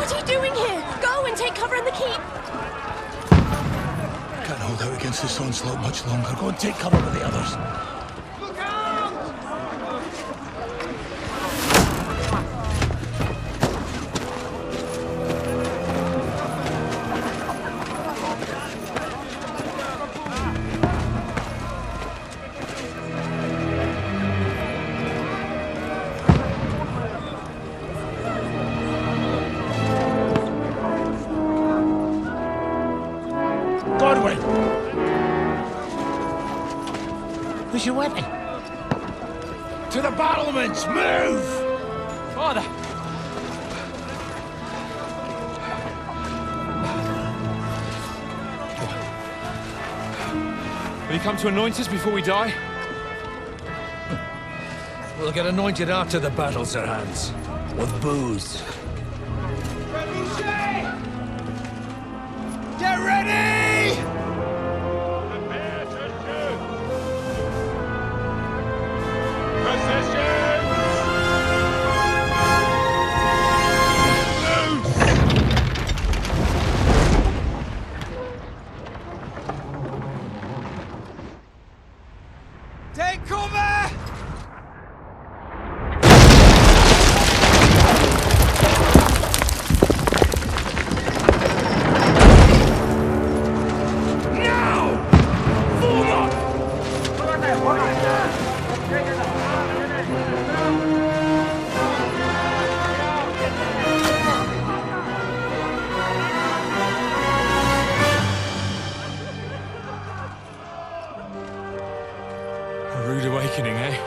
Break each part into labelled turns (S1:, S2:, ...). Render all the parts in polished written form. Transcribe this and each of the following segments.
S1: What are you doing here? Go and take cover in the keep.
S2: Can't hold out against this onslaught much longer. Go and take cover with the others.
S3: Look out!
S2: Godwin! Who's your weapon? To the battlements! Move!
S4: Father! Will you come to anoint us before we die?
S5: We'll get anointed after the battles are hands. With booze.
S3: Get ready!
S6: Prepare to shoot! Positions!
S3: Take cover!
S4: A rude awakening, eh?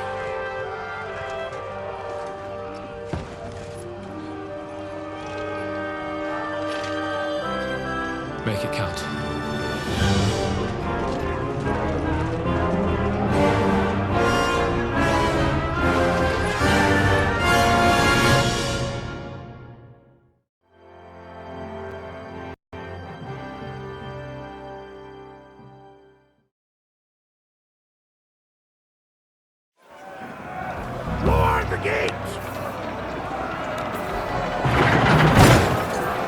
S4: Make it count.
S6: Lower the gates!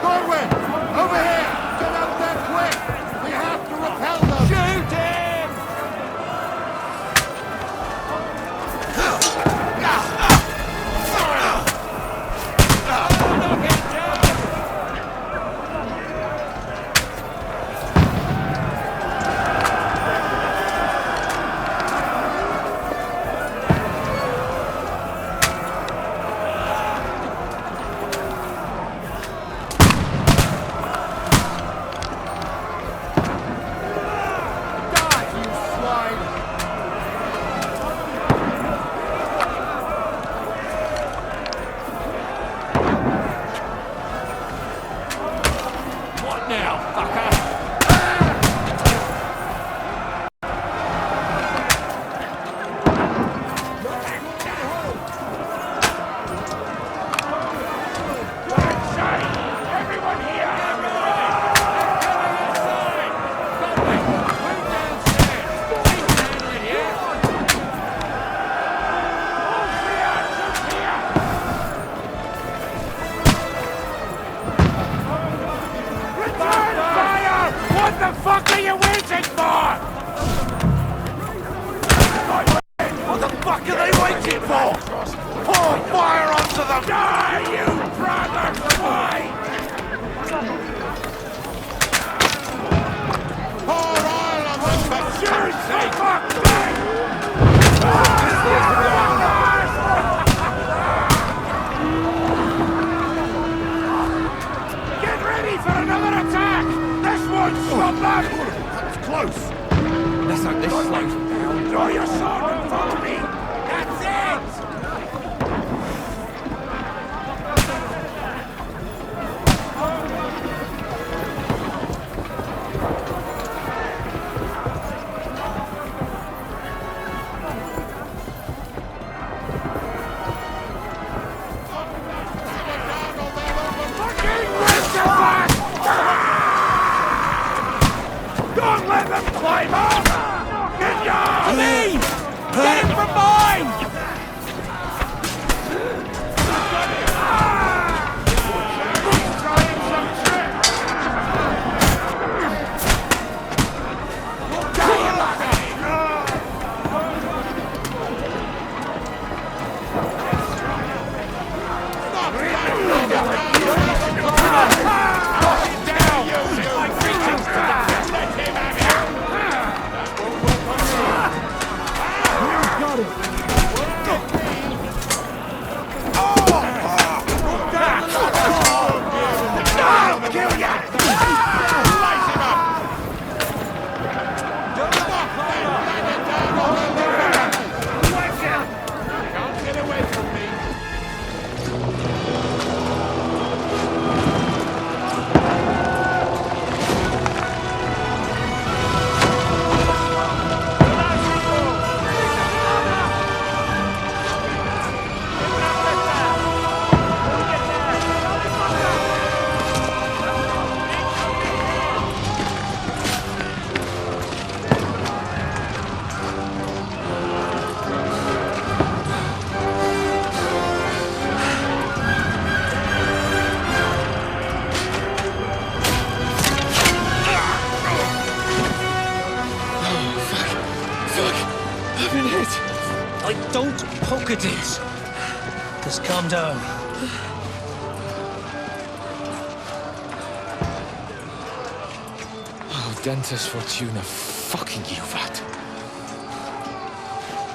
S2: Godwin! Over here! Get out there quick! We have to repel them!
S6: Shoot him!
S3: Knock him down!
S4: What now, fucker?
S6: Everyone here! Return fire! What the fuck are you waiting for? What the fuck are they waiting for? Pour fire onto them! Die, you brother! Fight! Pour oil on them for sure sake! Fuck me! Get ready for another attack! This one's so bad! That's close!
S4: Let's not this slow.
S6: Draw your sword and follow me! That's it! Fucking Razorback! Don't let them climb up! Get your me!
S5: Calm down.
S4: Oh, Dentes Fortuna, fucking you, vat.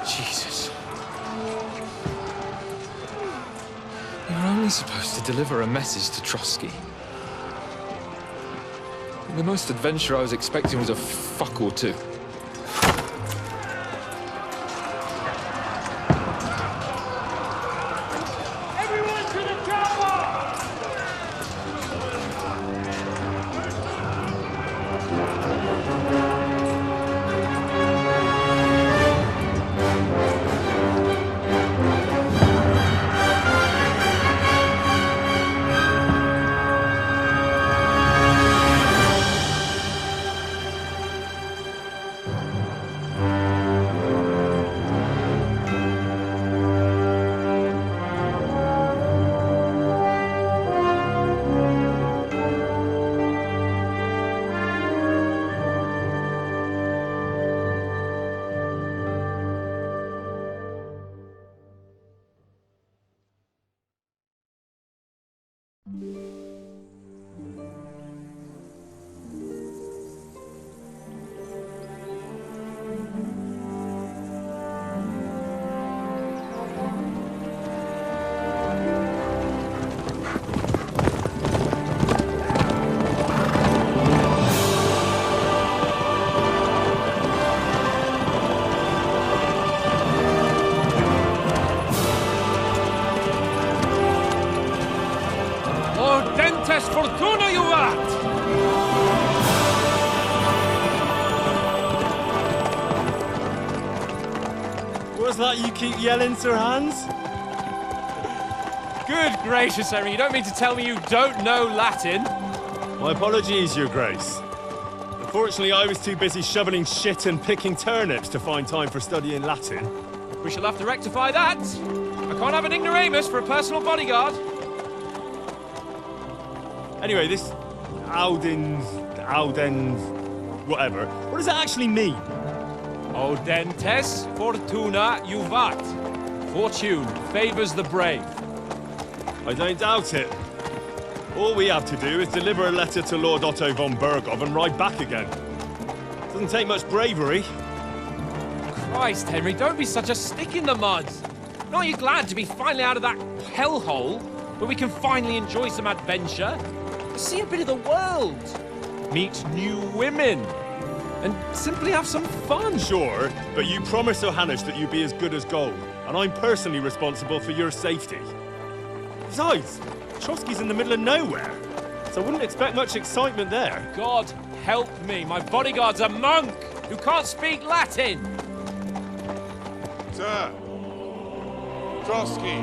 S4: Jesus. You were only supposed to deliver a message to Trotsky. The most adventure I was expecting was a fuck or two.
S3: Everyone to the tower!
S4: Dentes Fortuna, you vat!
S7: What's that you keep yelling, Sir Hans?
S4: Good gracious, Henry, you don't mean to tell me you don't know Latin?
S7: My apologies, Your Grace. Unfortunately, I was too busy shoveling shit and picking turnips to find time for studying Latin.
S4: We shall have to rectify that. I can't have an ignoramus for a personal bodyguard.
S7: Anyway, this Audens, whatever. What does it actually mean?
S4: O Dentes Fortuna Juvat. Fortune favors the brave.
S7: I don't doubt it. All we have to do is deliver a letter to Lord Otto von Bergov and ride back again. Doesn't take much bravery.
S4: Christ, Henry, don't be such a stick in the mud. Aren't you glad to be finally out of that hellhole where we can finally enjoy some adventure? See a bit of the world, meet new women, and simply have some fun.
S7: Sure, but you promised Johannes that you'd be as good as gold, and I'm personally responsible for your safety. Besides, Trotsky's in the middle of nowhere, so I wouldn't expect much excitement there.
S4: God help me, my bodyguard's a monk who can't speak Latin.
S2: Sir! Trotsky!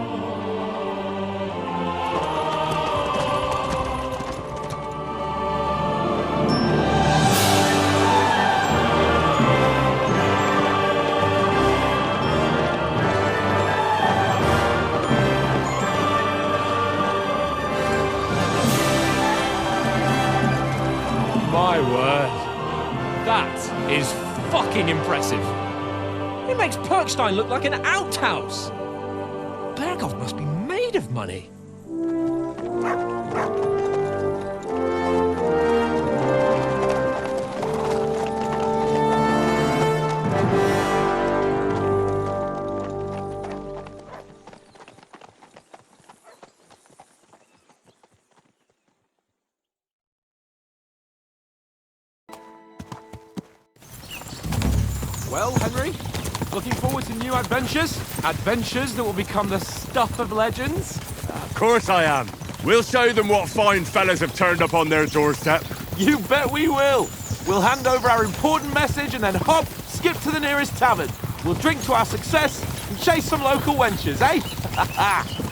S4: My word. That is fucking impressive. It makes Perkstein look like an outhouse. Bergov must be made of money. Well, Henry, looking forward to new adventures? Adventures that will become the stuff of legends?
S6: Of course I am. We'll show them what fine fellas have turned up on their doorstep.
S4: You bet we will. We'll hand over our important message and then hop, skip to the nearest tavern. We'll drink to our success and chase some local wenches, eh?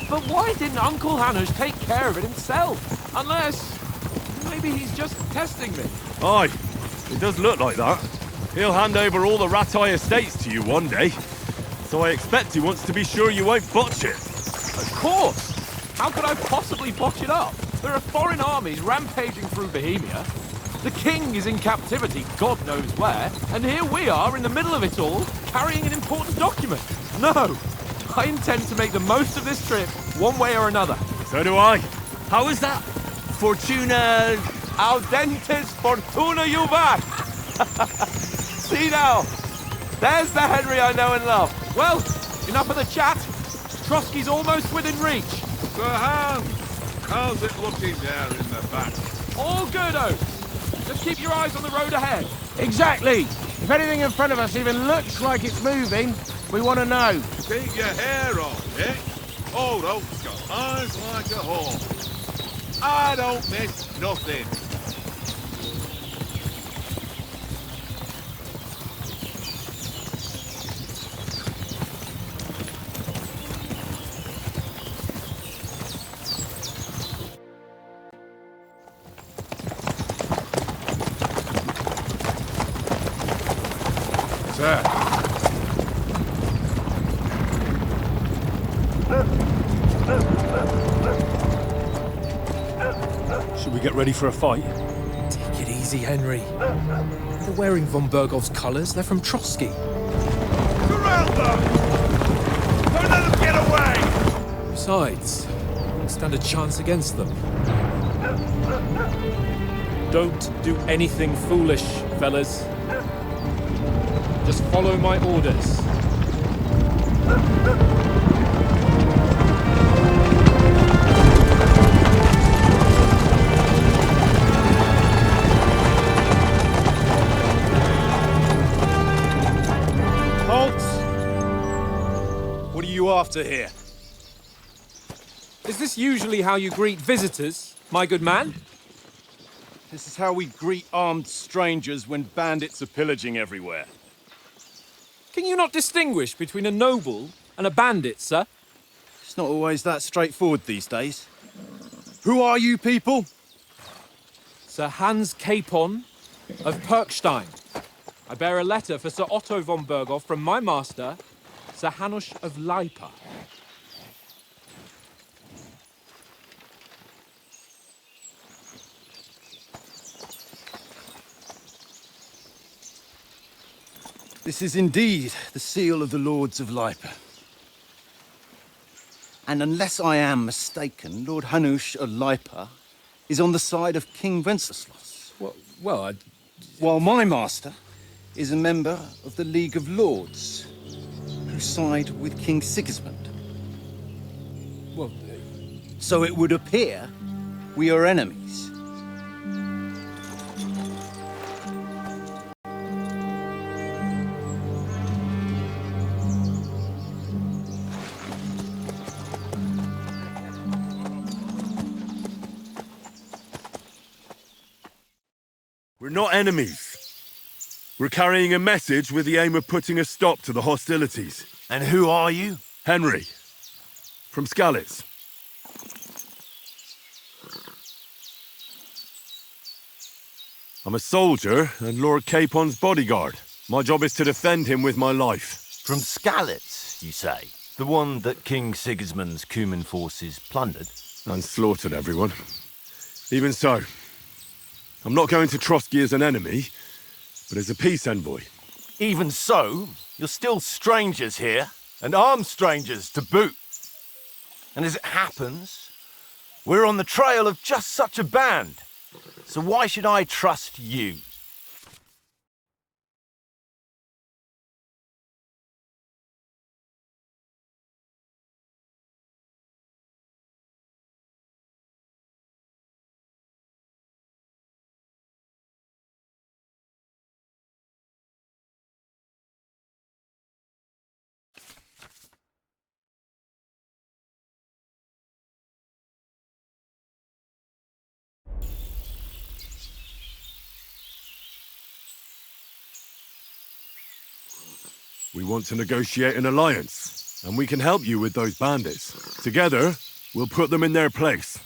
S4: But why didn't Uncle Hanush take care of it himself? Unless, maybe he's just testing me.
S6: Aye, it does look like that. He'll hand over all the Ratai estates to you one day. So I expect he wants to be sure you won't botch it.
S4: Of course! How could I possibly botch it up? There are foreign armies rampaging through Bohemia. The king is in captivity, God knows where, and here we are in the middle of it all, carrying an important document. No! I intend to make the most of this trip one way or another.
S6: So do I. How is that? Fortuna...
S4: Audentes fortuna juvat! See now, there's the Henry I know and love. Well, enough of the chat. Trotsky's almost within reach.
S2: Sir Hans, how's it looking there in the back?
S4: All good, Oates. Just keep your eyes on the road ahead.
S8: Exactly. If anything in front of us even looks like it's moving, we want to know.
S2: Keep your hair on, Nick. Old Oak's got eyes like a hawk. I don't miss nothing. Sir.
S7: Should we get ready for a fight?
S5: Take it easy, Henry. They're wearing von Bergov's colours. They're from Trotsky.
S2: Surround them! Don't let them get away!
S5: Besides, we stand a chance against them.
S3: Don't do anything foolish, fellas. Just follow my orders.
S7: Halt! What are you after here?
S3: Is this usually how you greet visitors, my good man?
S7: This is how we greet armed strangers when bandits are pillaging everywhere.
S3: Can you not distinguish between a noble and a bandit, sir?
S7: It's not always that straightforward these days. Who are you people?
S3: Sir Hans Capon of Perkstein. I bear a letter for Sir Otto von Berghoff from my master, Sir Hanush of Lipa.
S7: This is indeed the seal of the Lords of Lipa. And unless I am mistaken, Lord Hanush of Lipa is on the side of King Wenceslas.
S3: Well,
S7: While my master is a member of the League of Lords, who side with King Sigismund.
S3: well,
S7: So it would appear we are enemies.
S6: We're not enemies. We're carrying a message with the aim of putting a stop to the hostilities.
S9: And who are you?
S6: Henry. From Skalitz. I'm a soldier and Lord Capon's bodyguard. My job is to defend him with my life.
S9: From Skalitz, you say? The one that King Sigismund's Cuman forces plundered?
S6: And slaughtered everyone. Even so, I'm not going to Trotsky as an enemy, but as a peace envoy.
S9: Even so, you're still strangers here, and armed strangers to boot. And as it happens, we're on the trail of just such a band. So why should I trust you?
S6: We want to negotiate an alliance, and we can help you with those bandits. Together, we'll put them in their place,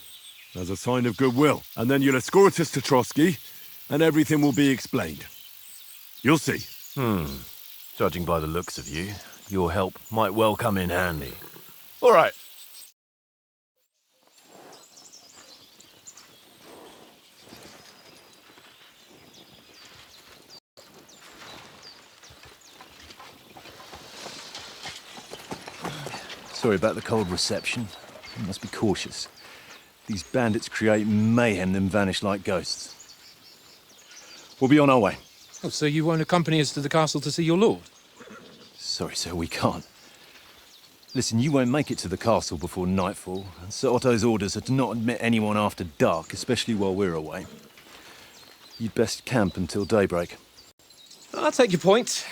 S6: as a sign of goodwill. And then you'll escort us to Trotsky, and everything will be explained. You'll see.
S9: Judging by the looks of you, your help might well come in handy. All right. Sorry about the cold reception. You must be cautious. These bandits create mayhem then vanish like ghosts. We'll be on our way.
S5: Oh, so you won't accompany us to the castle to see your lord?
S9: Sorry, sir, we can't. Listen, you won't make it to the castle before nightfall, and Sir Otto's orders are to not admit anyone after dark, especially while we're away. You'd best camp until daybreak.
S5: I'll take your point.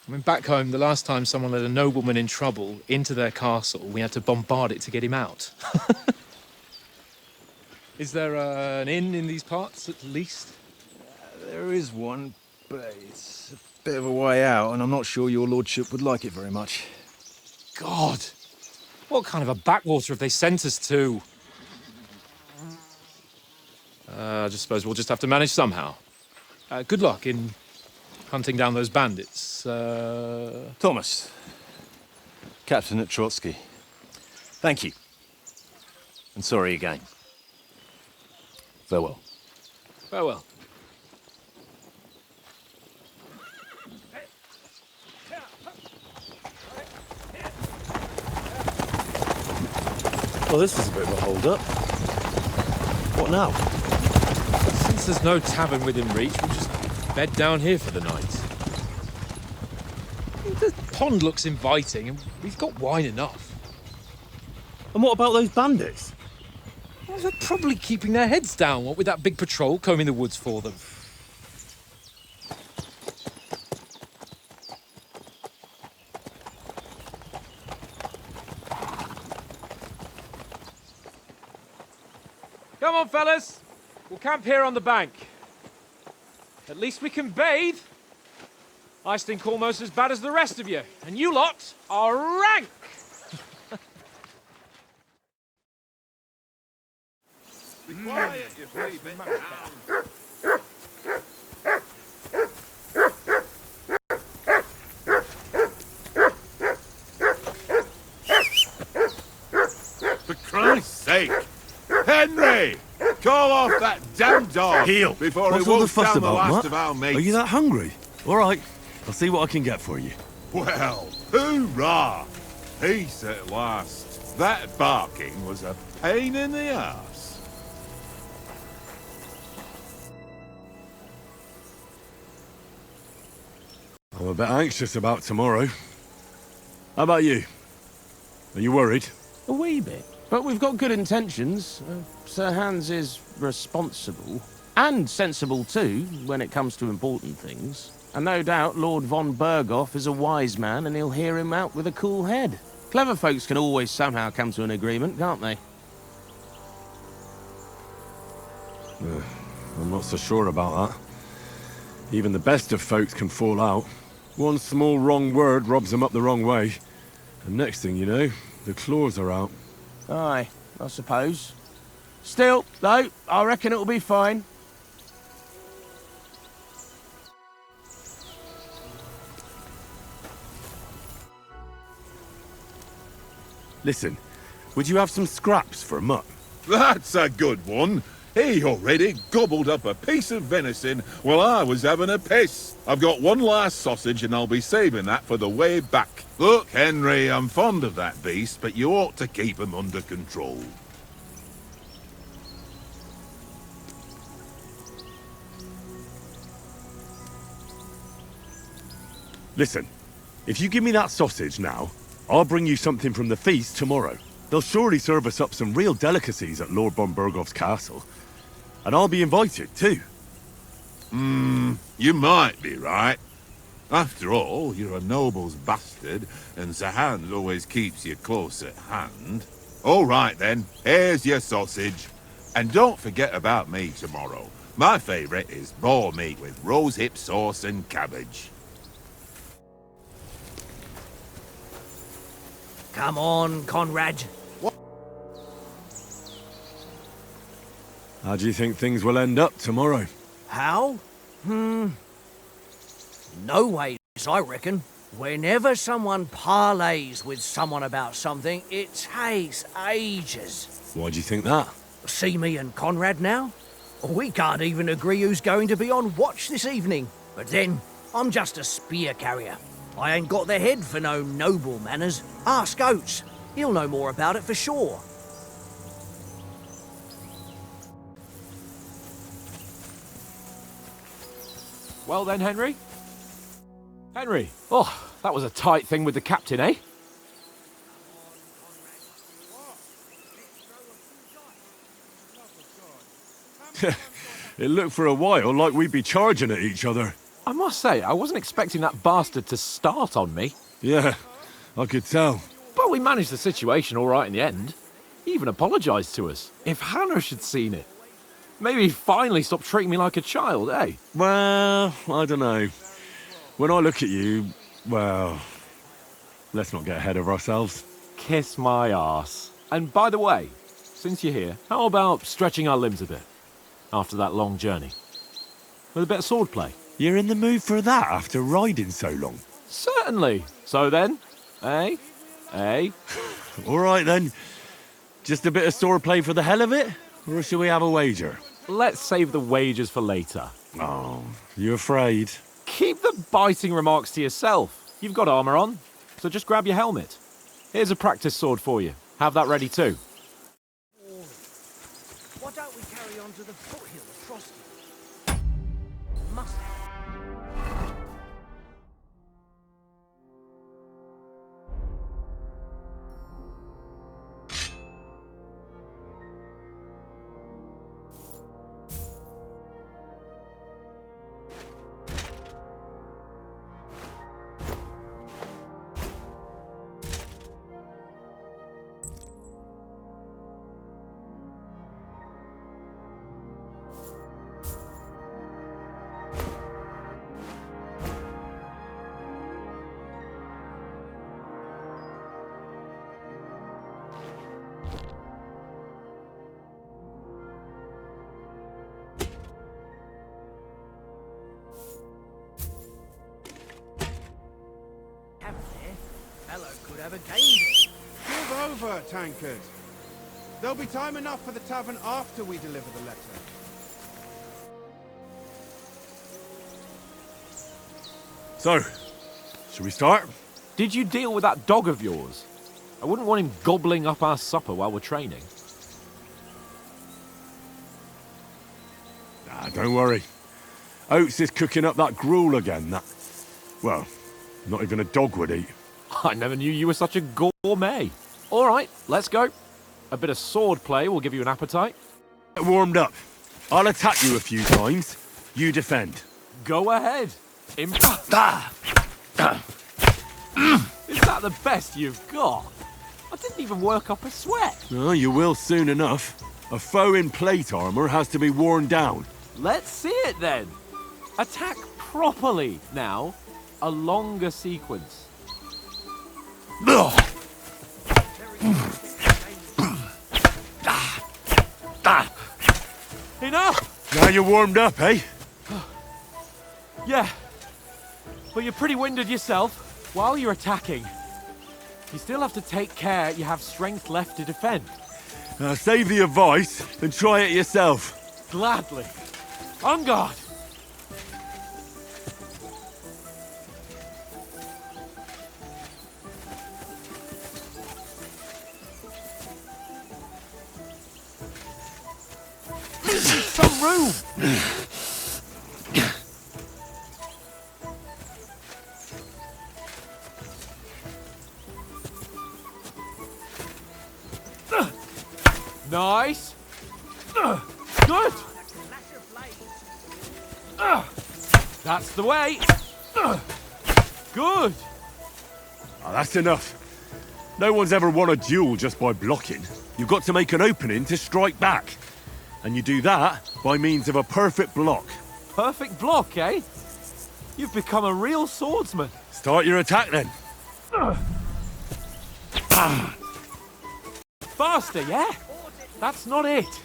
S5: I mean, back home, the last time someone led a nobleman in trouble into their castle, we had to bombard it to get him out. Is there an inn in these parts, at least?
S9: There is one, but it's a bit of a way out, and I'm not sure your lordship would like it very much.
S5: God! What kind of a backwater have they sent us to? I just suppose we'll just have to manage somehow. Good luck in hunting down those bandits.
S9: Thomas, Captain at Trotsky. Thank you. And sorry again. Farewell.
S5: Farewell.
S9: Well, this is a bit of a hold-up. What now?
S5: Since there's no tavern within reach, we'll just bed down here for the night. The pond looks inviting, and we've got wine enough.
S7: And what about those bandits?
S5: Well, they're probably keeping their heads down, what with that big patrol combing the woods for them. Come on, fellas. We'll camp here on the bank. At least we can bathe. I stink almost as bad as the rest of you, and you lot are rank!
S2: Be quiet, you three bit hound. For Christ's sake! Henry! Call off that damn dog
S6: Heel!
S2: before
S6: What's
S2: it
S6: all the
S2: wolfs
S6: fuss
S2: down the
S6: about,
S2: last
S6: Matt?
S2: of our mates.
S6: Are you that hungry? All right, I'll see what I can get for you.
S2: Well, hoorah! Peace at last. That barking was a pain in the arse.
S6: I'm a bit anxious about tomorrow. How about you? Are you worried?
S8: A wee bit. But we've got good intentions. Sir Hans is responsible. And sensible too, when it comes to important things. And no doubt Lord von Berghoff is a wise man and he'll hear him out with a cool head. Clever folks can always somehow come to an agreement, can't they?
S6: I'm not so sure about that. Even the best of folks can fall out. One small wrong word robs them up the wrong way. And next thing you know, the claws are out.
S8: Aye, I suppose. Still, though, I reckon it'll be fine.
S6: Listen, would you have some scraps for a mutt?
S2: That's a good one. He already gobbled up a piece of venison while I was having a piss. I've got one last sausage and I'll be saving that for the way back. Look, Henry, I'm fond of that beast, but you ought to keep him under control.
S6: Listen, if you give me that sausage now, I'll bring you something from the feast tomorrow. They'll surely serve us up some real delicacies at Lord von Berghoff's castle. And I'll be invited, too.
S2: You might be right. After all, you're a noble's bastard, and Sir Hans always keeps you close at hand. All right, then. Here's your sausage. And don't forget about me tomorrow. My favourite is boar meat with rosehip sauce and cabbage.
S10: Come on, Conrad.
S6: How do you think things will end up tomorrow?
S10: How? No ways, I reckon. Whenever someone parleys with someone about something, it takes ages.
S6: Why do you think that?
S10: See me and Conrad now? We can't even agree who's going to be on watch this evening. But then, I'm just a spear carrier. I ain't got the head for no noble manners. Ask Oates. He'll know more about it for sure.
S5: Well then, Henry? Henry, oh, that was a tight thing with the captain, eh?
S6: It looked for a while like we'd be charging at each other.
S5: I must say, I wasn't expecting that bastard to start on me.
S6: Yeah, I could tell.
S5: But we managed the situation all right in the end. He even apologised to us. If Hanush had seen it. Maybe he'd finally stop treating me like a child, eh?
S6: Well, I don't know. When I look at you, well, let's not get ahead of ourselves.
S5: Kiss my arse. And by the way, since you're here, how about stretching our limbs a bit? After that long journey. With a bit of swordplay.
S6: You're in the mood for that after riding so long?
S5: Certainly. So then, eh? Eh?
S6: All right then. Just a bit of swordplay for the hell of it? Or shall we have a wager?
S5: Let's save the wagers for later.
S6: Oh, you afraid?
S5: Keep the biting remarks to yourself. You've got armour on, so just grab your helmet. Here's a practice sword for you. Have that ready too.
S10: Why don't we carry on to the foothill of Frosty? Must Hello could have a game.
S11: Give over, tankard. There'll be time enough for the tavern after we deliver the letter.
S6: So, shall we start?
S5: Did you deal with that dog of yours? I wouldn't want him gobbling up our supper while we're training.
S6: Ah, don't worry. Oates is cooking up that gruel again, that... Well, not even a dog would eat.
S5: I never knew you were such a gourmet. All right, let's go. A bit of sword play will give you an appetite.
S6: Get warmed up. I'll attack you a few times. You defend.
S5: Go ahead. Is that the best you've got? I didn't even work up a sweat.
S6: Oh, you will soon enough. A foe in plate armor has to be worn down.
S5: Let's see it then. Attack properly now. A longer sequence. Enough!
S6: Now you're warmed up, eh?
S5: Yeah. But you're pretty winded yourself. While you're attacking, you still have to take care you have strength left to defend.
S6: Save the advice and try it yourself.
S5: Gladly. On guard! Some room! Nice! Good! That's the way! Good!
S6: Oh, that's enough. No one's ever won a duel just by blocking. You've got to make an opening to strike back. And you do that by means of a perfect block.
S5: Perfect block, eh? You've become a real swordsman.
S6: Start your attack then.
S5: Faster, yeah? That's not it.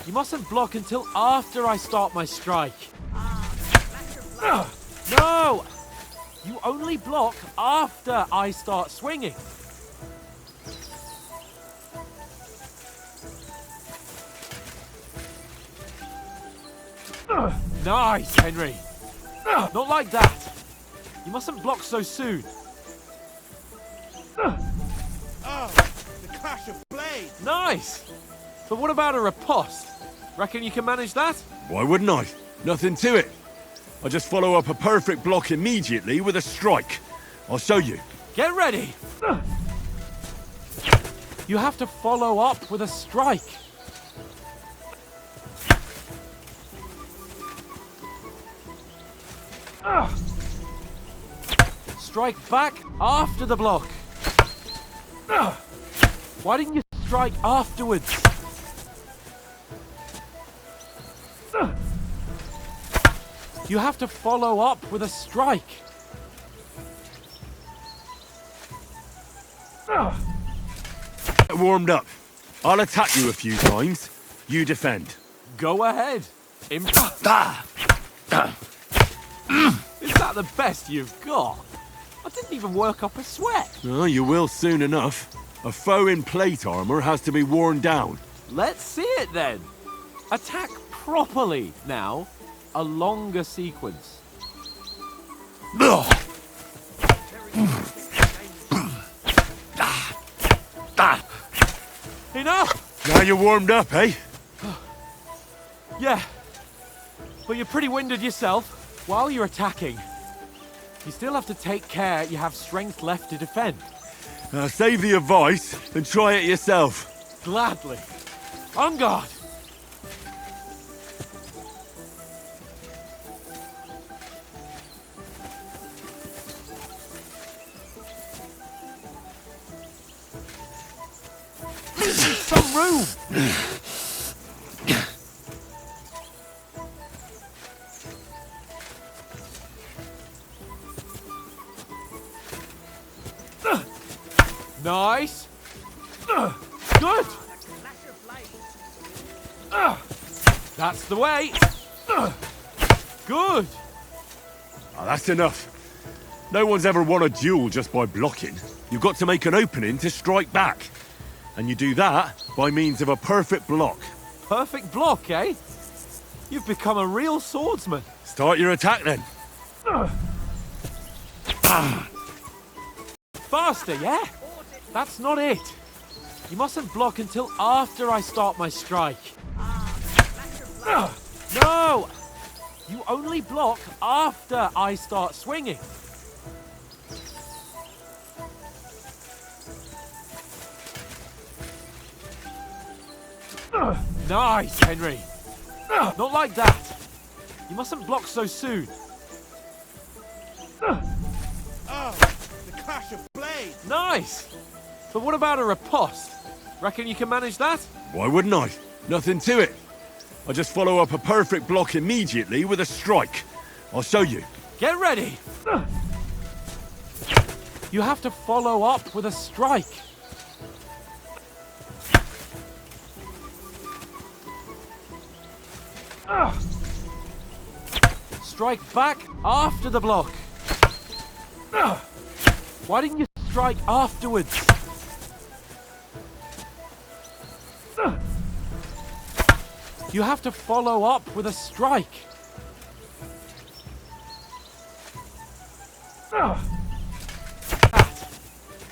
S5: You mustn't block until after I start my strike. No! You only block after I start swinging. Nice, Henry. Not like that. You mustn't block so soon.
S11: Oh, the clash of blades!
S5: Nice! But what about a riposte? Reckon you can manage that?
S6: Why wouldn't I? Nothing to it. I'll just follow up a perfect block immediately with a strike. I'll show you.
S4: Get ready! You have to follow up with a strike. Strike back after the block. Why didn't you strike afterwards? You have to follow up with a strike.
S6: Warmed up. I'll attack you a few times. You defend.
S4: Go ahead. Is that the best you've got? I didn't even work up a sweat.
S6: Oh, you will soon enough. A foe in plate armor has to be worn down.
S4: Let's see it then. Attack properly now. A longer sequence. Enough!
S6: Now you're warmed up, eh?
S4: Yeah. But you're pretty winded yourself. While you're attacking, you still have to take care you have strength left to defend.
S6: Save the advice and try it yourself.
S4: Gladly. On guard! Some room! Nice! Good! That's the way! Good!
S6: Oh, that's enough. No one's ever won a duel just by blocking. You've got to make an opening to strike back. And you do that by means of a perfect block.
S4: Perfect block, eh? You've become a real swordsman.
S6: Start your attack then.
S4: Faster, yeah? That's not it. You mustn't block until after I start my strike. No! You only block after I start swinging. Nice, Henry. Not like that. You mustn't block so soon.
S11: Oh, the clash of blades!
S4: Nice! But what about a riposte? Reckon you can manage that?
S6: Why wouldn't I? Nothing to it. I just follow up a perfect block immediately with a strike. I'll show you.
S4: Get ready! You have to follow up with a strike. Strike back after the block. Why didn't you strike afterwards? You have to follow up with a strike.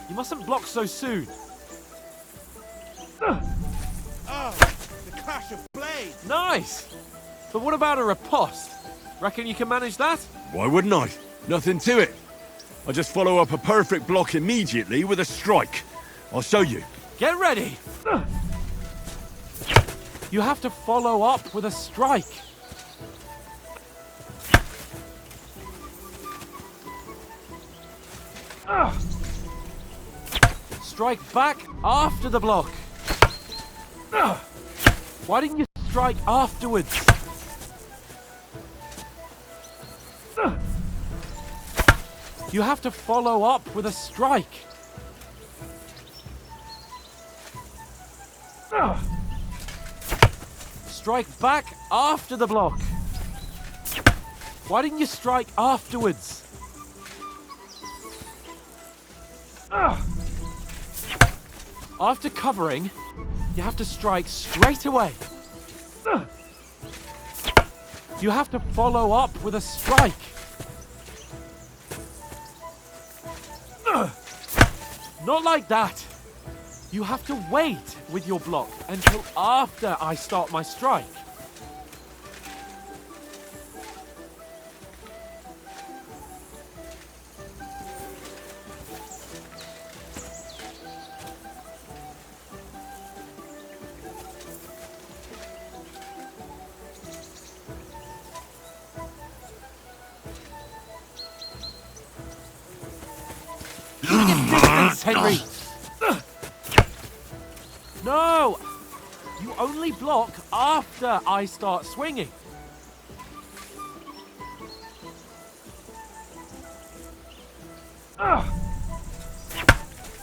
S4: You mustn't block so soon.
S11: Oh, the clash of blades!
S4: Nice! But what about a riposte? Reckon you can manage that?
S6: Why wouldn't I? Nothing to it. I just follow up a perfect block immediately with a strike. I'll show you.
S4: Get ready! You have to follow up with a strike. Strike back after the block. Why didn't you strike afterwards? You have to follow up with a strike. Strike back after the block. Why didn't you strike afterwards? After covering, you have to strike straight away. You have to follow up with a strike. Not like that. You have to wait with your block until after I start my strike. Distance, Henry! No! You only block after I start swinging.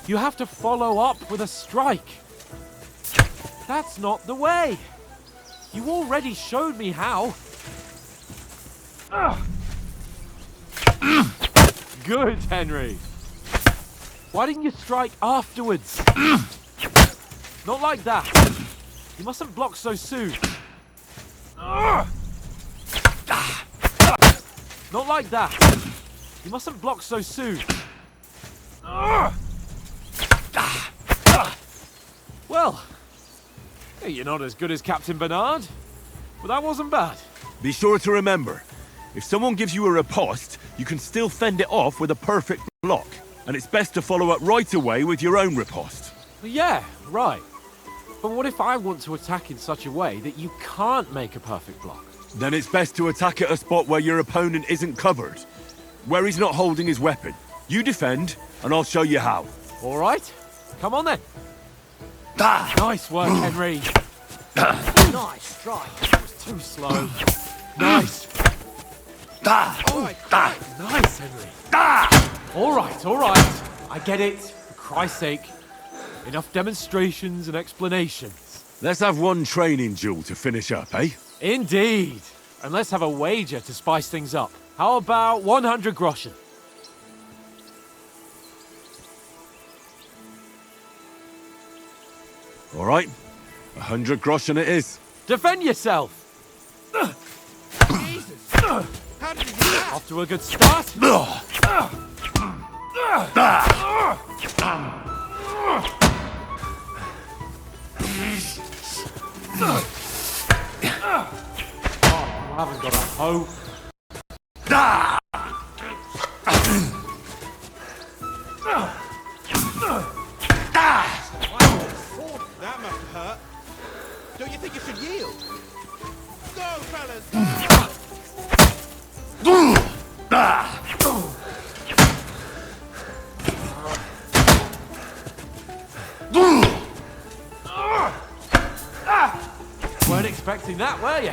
S4: You have to follow up with a strike. That's not the way. You already showed me how. Good, Henry. Why didn't you strike afterwards? Not like that. You mustn't block so soon. Not like that. You mustn't block so soon. Well, you're not as good as Captain Bernard, but that wasn't bad.
S6: Be sure to remember, if someone gives you a riposte, you can still fend it off with a perfect block. And it's best to follow up right away with your own riposte.
S4: Yeah, right. But what if I want to attack in such a way that you can't make a perfect block?
S6: Then it's best to attack at a spot where your opponent isn't covered, where he's not holding his weapon. You defend, and I'll show you how.
S4: All right, come on then. Nice work, Henry.
S10: Nice strike.
S4: That was too slow. Nice. Nice, Henry. All right. I get it. For Christ's sake. Enough demonstrations and explanations.
S6: Let's have one training duel to finish up, eh?
S4: Indeed. And let's have a wager to spice things up. How about 100 groschen?
S6: All right. 100 groschen it is.
S4: Defend yourself!
S11: Jesus! How did you do that?
S4: Off to a good start. I haven't got a hope.
S11: That must have hurt. Don't you think you should yield? Go, fellas!
S4: Weren't expecting that, were you?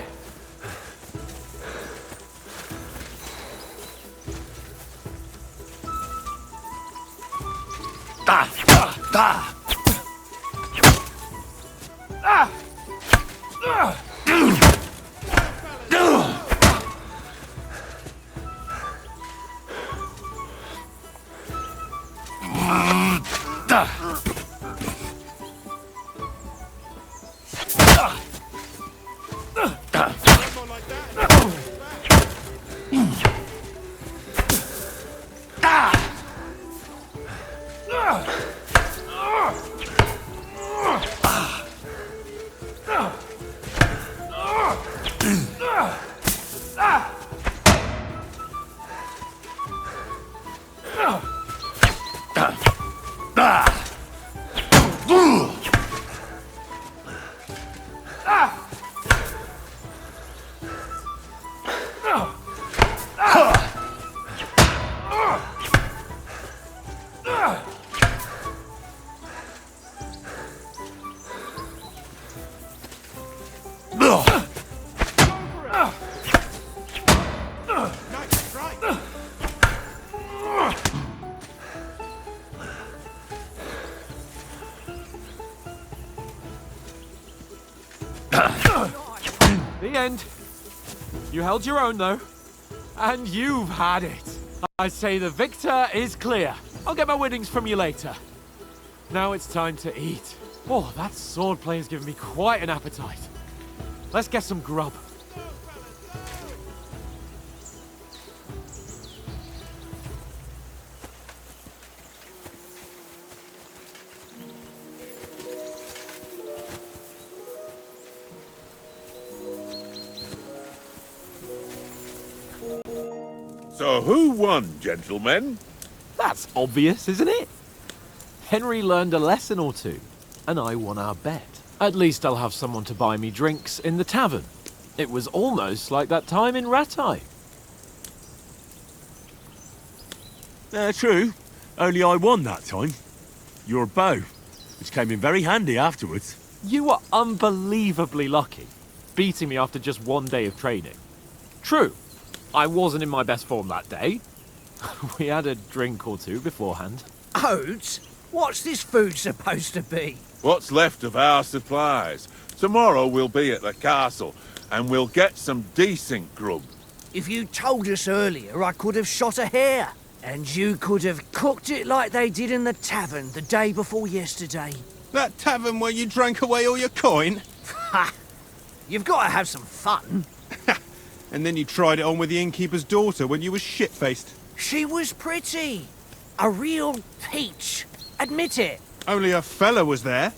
S11: More like that. Nice strike.
S4: The end. You held your own, though. And you've had it. I say the victor is clear. I'll get my winnings from you later. Now it's time to eat. Oh, that swordplay has given me quite an appetite. Let's get some grub.
S2: So who won, gentlemen?
S4: That's obvious, isn't it? Henry learned a lesson or two, and I won our bet. At least I'll have someone to buy me drinks in the tavern. It was almost like that time in Rattay.
S6: True. Only I won that time. Your bow, which came in very handy afterwards.
S5: You were unbelievably lucky, beating me after just one day of training. True, I wasn't in my best form that day. We had a drink or two beforehand.
S10: Oats? What's this food supposed to be?
S2: What's left of our supplies. Tomorrow we'll be at the castle, and we'll get some decent grub.
S10: If you told us earlier, I could have shot a hare. And you could have cooked it like they did in the tavern the day before yesterday.
S11: That tavern where you drank away all your coin?
S10: Ha! You've got to have some fun.
S11: And then you tried it on with the innkeeper's daughter when you were shit-faced.
S10: She was pretty. A real peach. Admit it.
S11: Only a fella was there.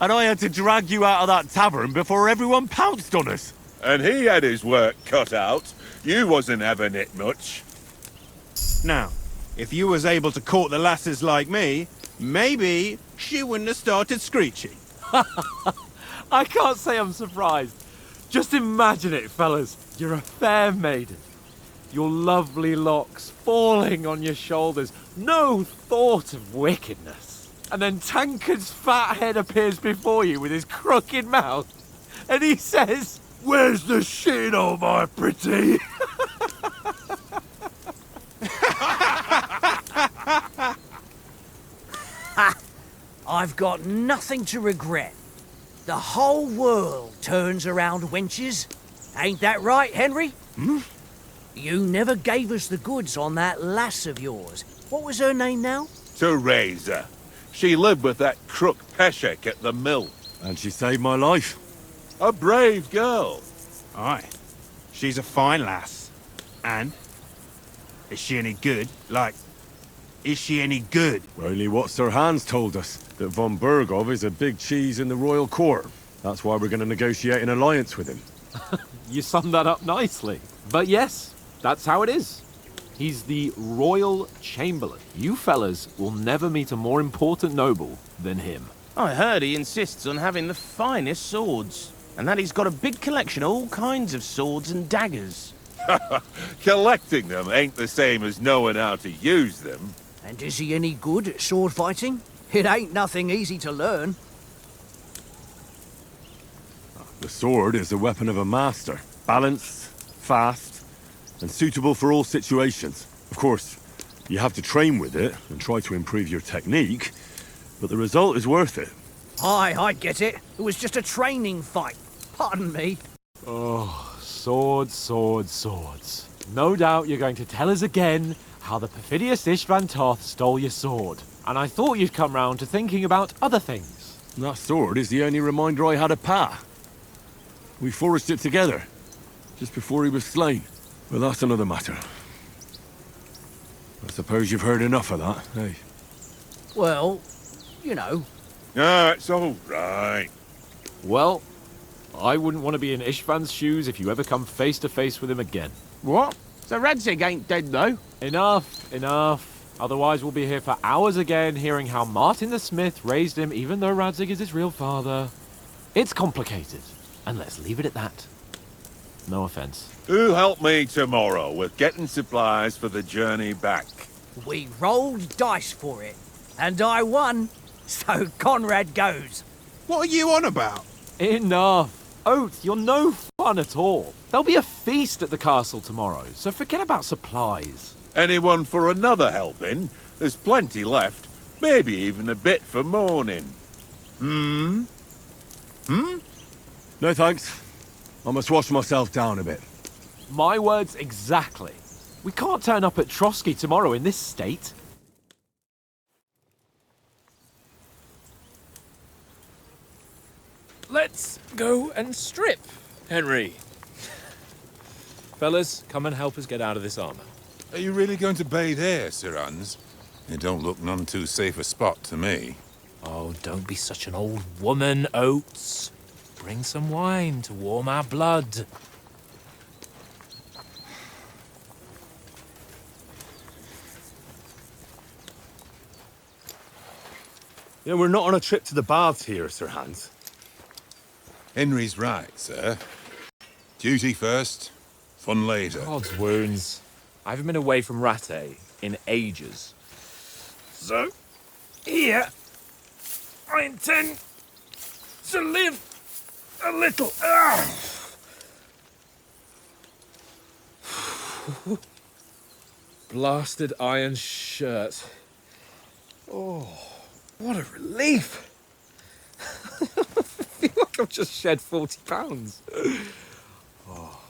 S6: And I had to drag you out of that tavern before everyone pounced on us.
S2: And he had his work cut out. You wasn't having it much.
S11: Now, if you was able to court the lasses like me, maybe she wouldn't have started screeching.
S5: I can't say I'm surprised. Just imagine it, fellas. You're a fair maiden. Your lovely locks falling on your shoulders. No thought of wickedness. And then Tankard's fat head appears before you with his crooked mouth. And he says, "Where's the shit, oh my pretty?"
S10: I've got nothing to regret. The whole world turns around wenches. Ain't that right, Henry?
S6: Hmm?
S10: You never gave us the goods on that lass of yours. What was her name now?
S2: Teresa. She lived with that crook Peshek at the mill.
S6: And she saved my life.
S2: A brave girl.
S11: Aye. She's a fine lass. And? Is she any good? Like, is she any good?
S6: Only what Sir Hans told us, that von Bergov is a big cheese in the royal court. That's why we're going to negotiate an alliance with him.
S5: You summed that up nicely. But yes, that's how it is. He's the royal chamberlain. You fellas will never meet a more important noble than him.
S8: I heard he insists on having the finest swords, and that he's got a big collection of all kinds of swords and daggers.
S2: Collecting them ain't the same as knowing how to use them.
S10: And is he any good at sword fighting? It ain't nothing easy to learn.
S6: The sword is a weapon of a master. Balanced, fast, and suitable for all situations. Of course, you have to train with it and try to improve your technique, but the result is worth it.
S10: Aye, I get it. It was just a training fight. Pardon me.
S5: Oh, swords, swords, swords. No doubt you're going to tell us again how the perfidious Istvan Toth stole your sword. And I thought you'd come round to thinking about other things.
S6: That sword is the only reminder I had of Pa. We forged it together, just before he was slain. But that's another matter. I suppose you've heard enough of that, eh?
S10: Well, you know.
S2: Ah, it's all right.
S5: Well, I wouldn't want to be in Istvan's shoes if you ever come face to face with him again.
S8: What? So Radzig ain't dead, though?
S5: Enough, enough. Otherwise we'll be here for hours again hearing how Martin the Smith raised him even though Radzig is his real father. It's complicated, and let's leave it at that. No offense.
S2: Who'll help me tomorrow with getting supplies for the journey back?
S10: We rolled dice for it, and I won. So Conrad goes.
S11: What are you on about?
S5: Enough. Oath, you're no fun at all. There'll be a feast at the castle tomorrow, so forget about supplies.
S2: Anyone for another helping? There's plenty left. Maybe even a bit for morning. Hmm?
S6: No thanks. I must wash myself down a bit.
S5: My words exactly. We can't turn up at Trotsky tomorrow in this state. Let's go and strip, Henry. Fellas, come and help us get out of this armor.
S2: Are you really going to bathe here, Sir Hans? It don't look none too safe a spot to me.
S5: Oh, don't be such an old woman, Oates. Bring some wine to warm our blood.
S6: Yeah, we're not on a trip to the baths here, Sir Hans.
S2: Henry's right, sir. Duty first, Fun later.
S3: God's wounds. I haven't been away from Rattay in ages.
S5: So, here, I intend to live a little.
S3: Blasted iron shirt. Oh, what a relief. I feel like I've just shed 40 pounds. Oh.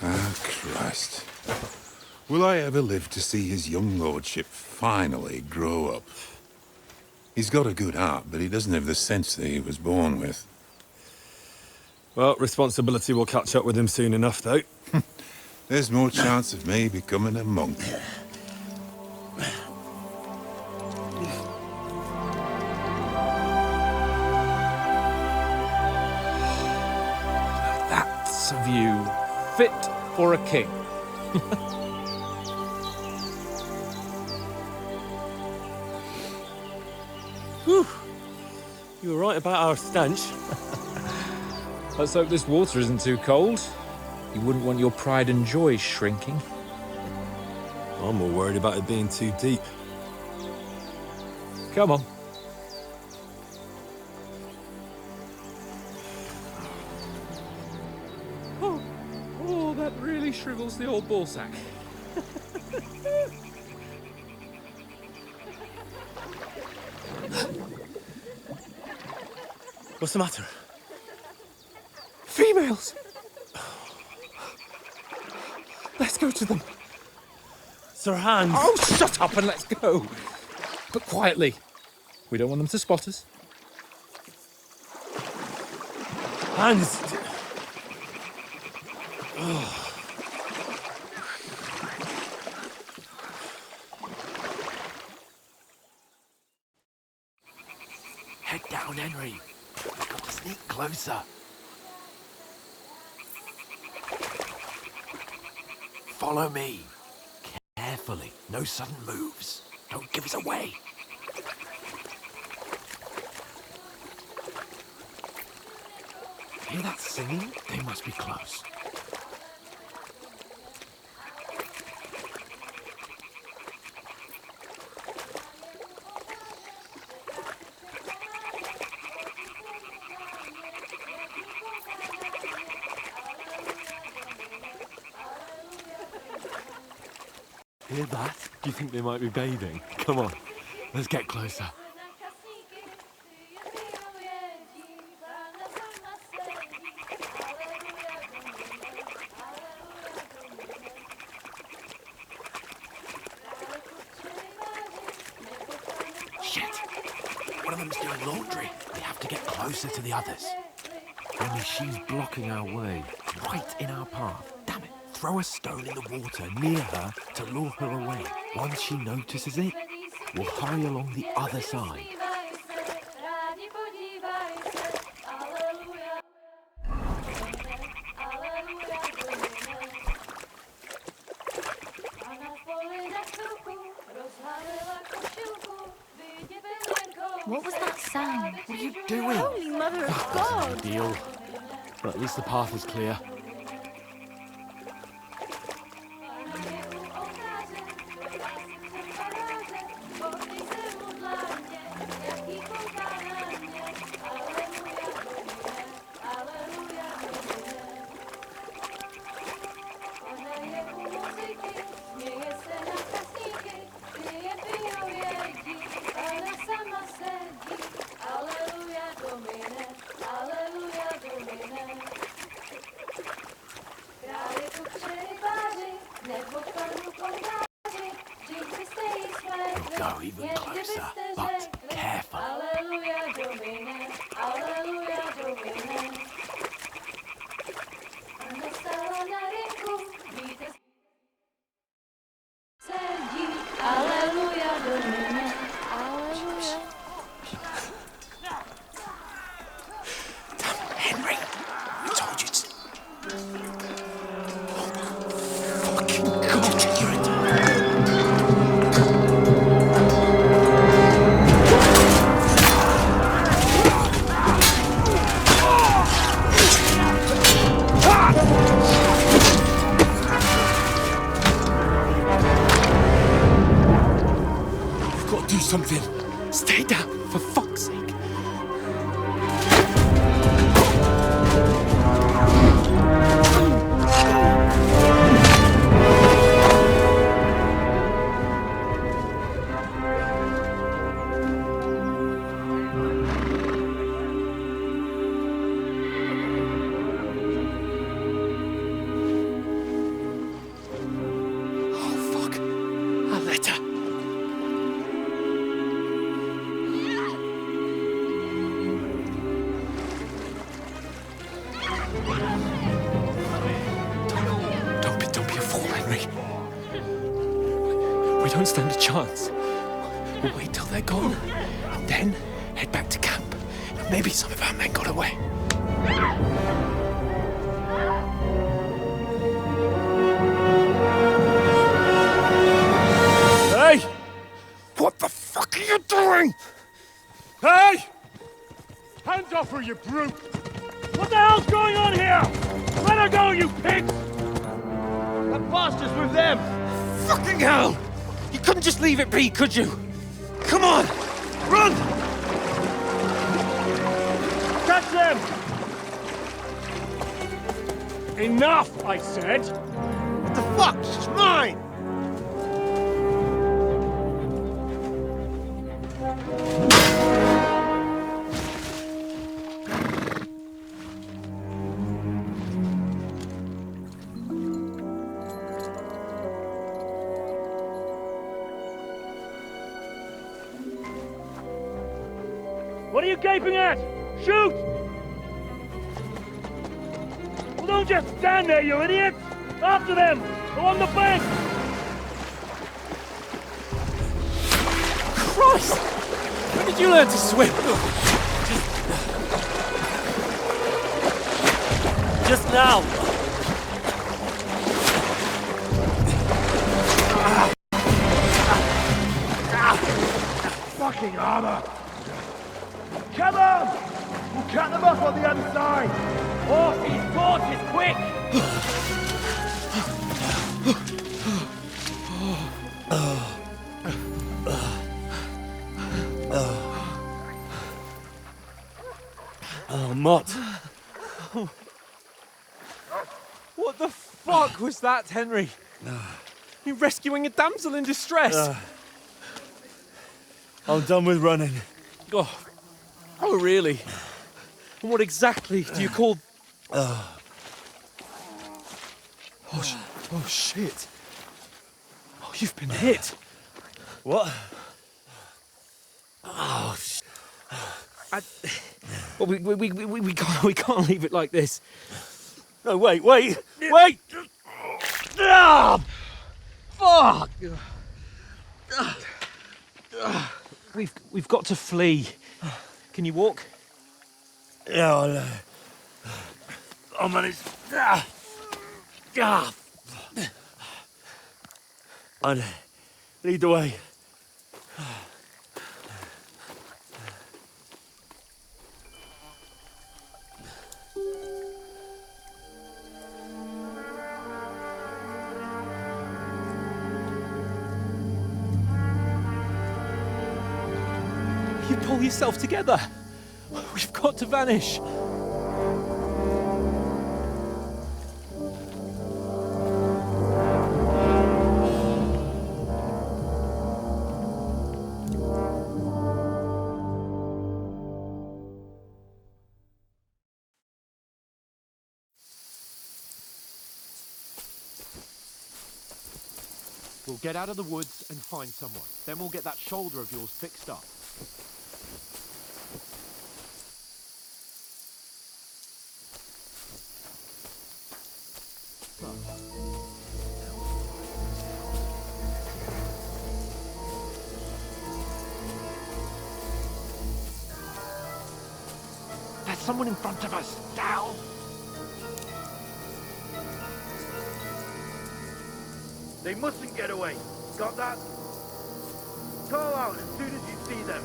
S2: Ah, Christ. Will I ever live to see his young lordship finally grow up? He's got a good heart, but he doesn't have the sense that he was born with.
S6: Well, responsibility will catch up with him soon enough, though.
S2: There's more chance of me becoming a monk.
S3: That's a view fit for a king.
S6: Whew. You were right about our stench.
S3: Let's hope this water isn't too cold. You wouldn't want your pride and joy shrinking.
S6: I'm more worried about it being too deep.
S3: Come on. Oh, that really shrivels the old ball sack.
S6: What's the matter?
S3: Females! Let's go to them.
S6: Sir Hans!
S3: Oh, shut up and let's go. But quietly. We don't want them to spot us.
S6: Hans!
S9: Head down, Henry. We've got to sneak closer. Follow me. Carefully. No sudden moves. Don't give us away. Hear that singing? They must be close.
S5: Hear that? Do you think they might be bathing? Come on, let's get closer.
S9: Shit! One of them's doing laundry. We have to get closer to the others.
S5: Only she's blocking our way, right in our path. Damn it! Throw a stone in the water near her to lure her away. Once she notices it, we'll hurry along the other side.
S1: What was that sound?
S5: What are you doing?
S1: Holy Mother of God!
S5: Deal. But at least the path is clear.
S9: We'll go even closer, but careful. Henry, I told you to... Oh, fucking God, you're
S3: something. Stay down, for fuck's sake. We don't stand a chance. We'll wait till they're gone, and then head back to camp. Maybe some of our men got away.
S6: Hey! What the fuck are you doing? Hey! Hands off her, you brute! What the hell's going on here? Let her go, you pigs!
S9: That bastard's with them!
S3: Fucking hell! You couldn't just leave it be, could you? Come on! Run!
S6: Catch them! Enough, I said!
S9: What the fuck? She's mine!
S6: What are you gaping at? Shoot! Well, don't just stand there, you idiots! After them! Go on the bank!
S3: Christ! When did you learn to swim?
S9: Just now!
S6: Fucking armor! Come on! We'll cut them off on the other side!
S10: Horses, quick!
S9: Oh, Mott.
S3: What the fuck was that, Henry? You rescuing a damsel in distress?
S9: I'm done with running.
S3: Oh, really? And what exactly do you call... Oh, shit. Oh, you've been hit.
S9: What?
S3: Well, we can't leave it like this.
S9: No, wait! Ah! Fuck!
S3: We've got to flee. Can you walk?
S9: Yeah, I'll manage. I'll lead the way.
S3: You pull yourself together. We've got to vanish. We'll get out of the woods and find someone. Then we'll get that shoulder of yours fixed up. There's someone in front of us. Down!
S9: They mustn't get away. Got that? Call out as soon as you see them.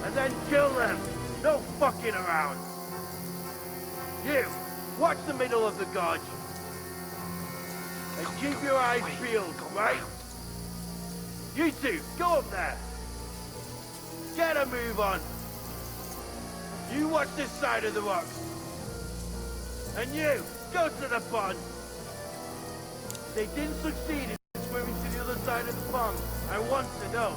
S9: And then kill them. No fucking around. You, watch the middle of the gorge. And keep your eyes peeled, right? You two, go up there. Get a move on. You watch this side of the rocks. And you, go to the pond. They didn't succeed in swimming to the other side of the pond. I want to know.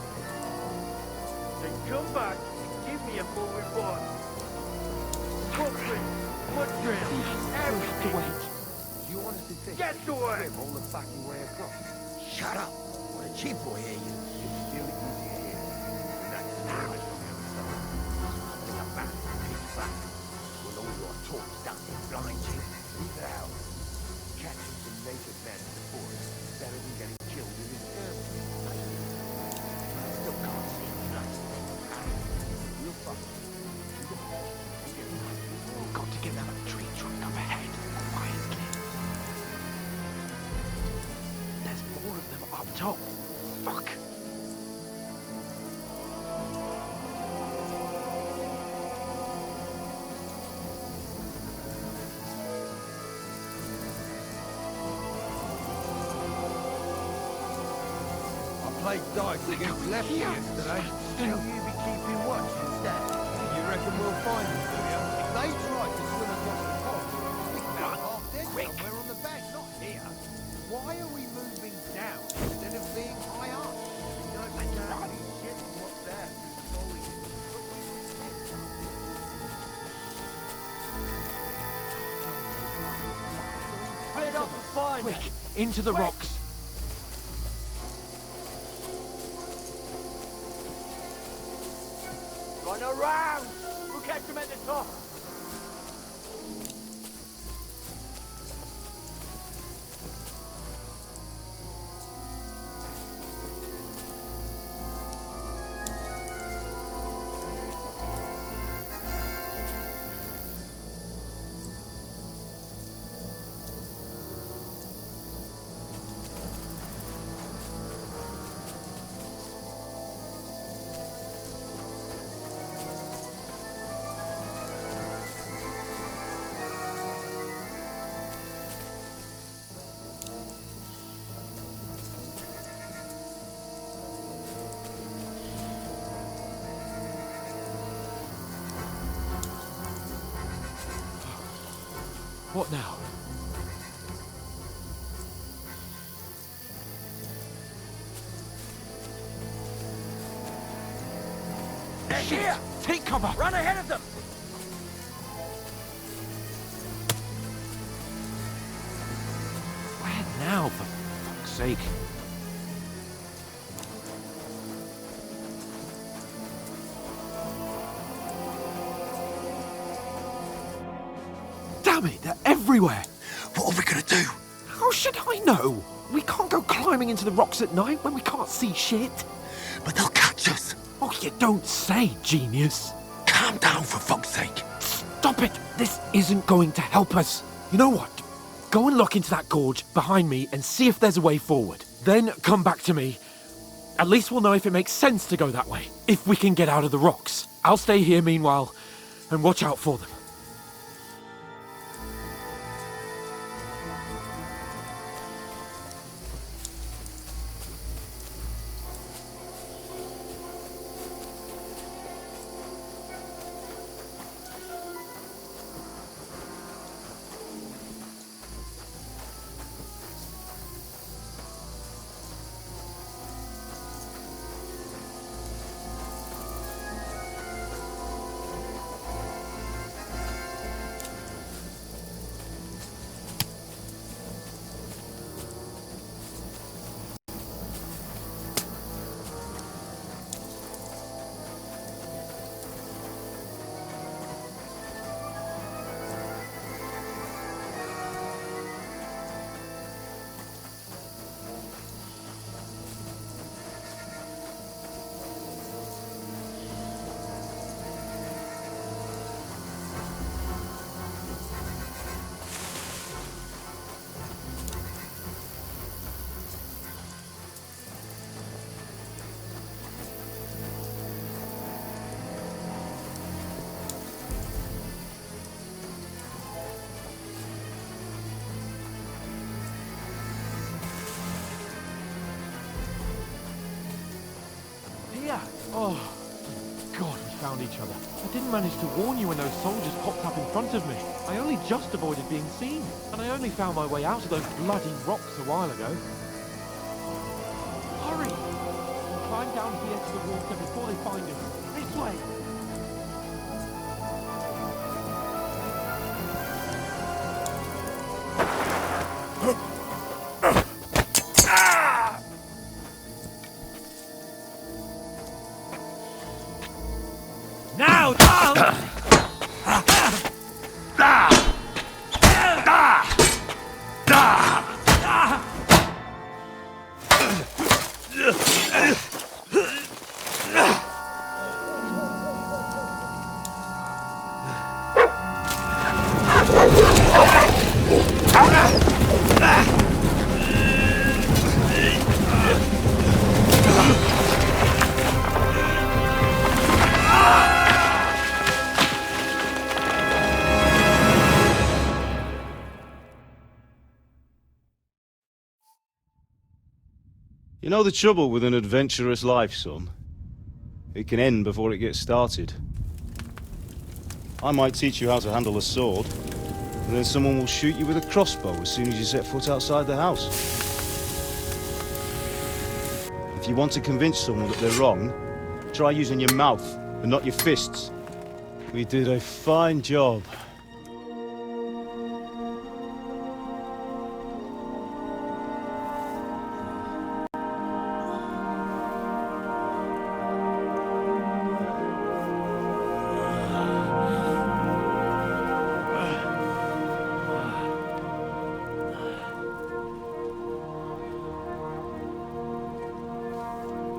S9: Then come back and give me a full report. Footprints, foot trails, everything.
S12: You honestly think
S9: Get to work!
S12: all the fucking way across? Shut up! Or the chief will hear you. It's still easier here. And that's damage from the other side. Something about it, pitch back. When all your talk's done in blind you, leave the house. Catching some naked men in the forest is better than getting killed in his thermal. I still can't see nothing. You're fucked. We've got to get out of the tree trunk up ahead, quietly. There's more of them up top. Fuck. I played dice against Lefty yesterday. Shall you be keeping watch instead? You reckon we'll find them, do you? If they try to swim across the pond, we're half dead somewhere on the bank, not here. Why are we moving down instead of being high up? You know, they can't be shit what's there.
S10: Head up and find
S4: Quick, into the rocks.
S10: Run around! We'll catch them at the top.
S4: What now?
S10: They're here!
S4: Take cover!
S10: Run ahead of them!
S4: Where now, for fuck's sake? Damn it, they're everywhere!
S12: What are we gonna do?
S4: How should I know? We can't go climbing into the rocks at night when we can't see shit.
S12: But they'll catch us.
S4: Oh, you don't say, genius.
S12: Calm down, for fuck's sake.
S4: Stop it! This isn't going to help us. You know what? Go and look into that gorge behind me and see if there's a way forward. Then come back to me. At least we'll know if it makes sense to go that way, if we can get out of the rocks. I'll stay here meanwhile and watch out for them. Oh, God, we found each other. I didn't manage to warn you when those soldiers popped up in front of me. I only just avoided being seen, and I only found my way out of those bloody rocks a while ago. Hurry! We'll climb down here to the water before they find us. This way!
S10: Now, Tom!
S13: You know the trouble with an adventurous life, son? It can end before it gets started. I might teach you how to handle a sword, and then someone will shoot you with a crossbow as soon as you set foot outside the house. If you want to convince someone that they're wrong, try using your mouth and not your fists. We did a fine job.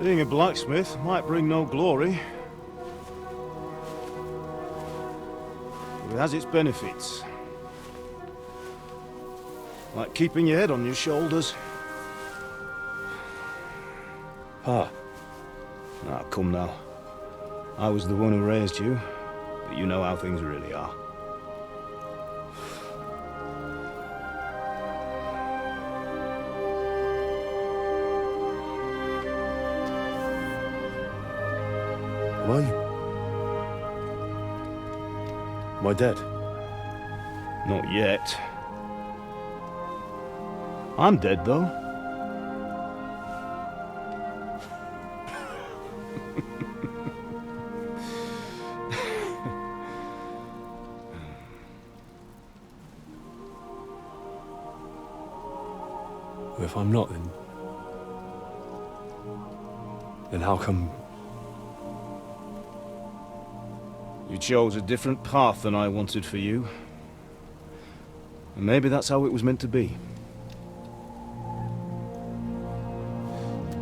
S13: Being a blacksmith might bring no glory, but it has its benefits. Like keeping your head on your shoulders. Pa. Ah, come now. I was the one who raised you, but you know how things really are. Am I dead? Not yet. I'm dead, though.
S6: If I'm not, then how come...
S13: You chose a different path than I wanted for you. And maybe that's how it was meant to be.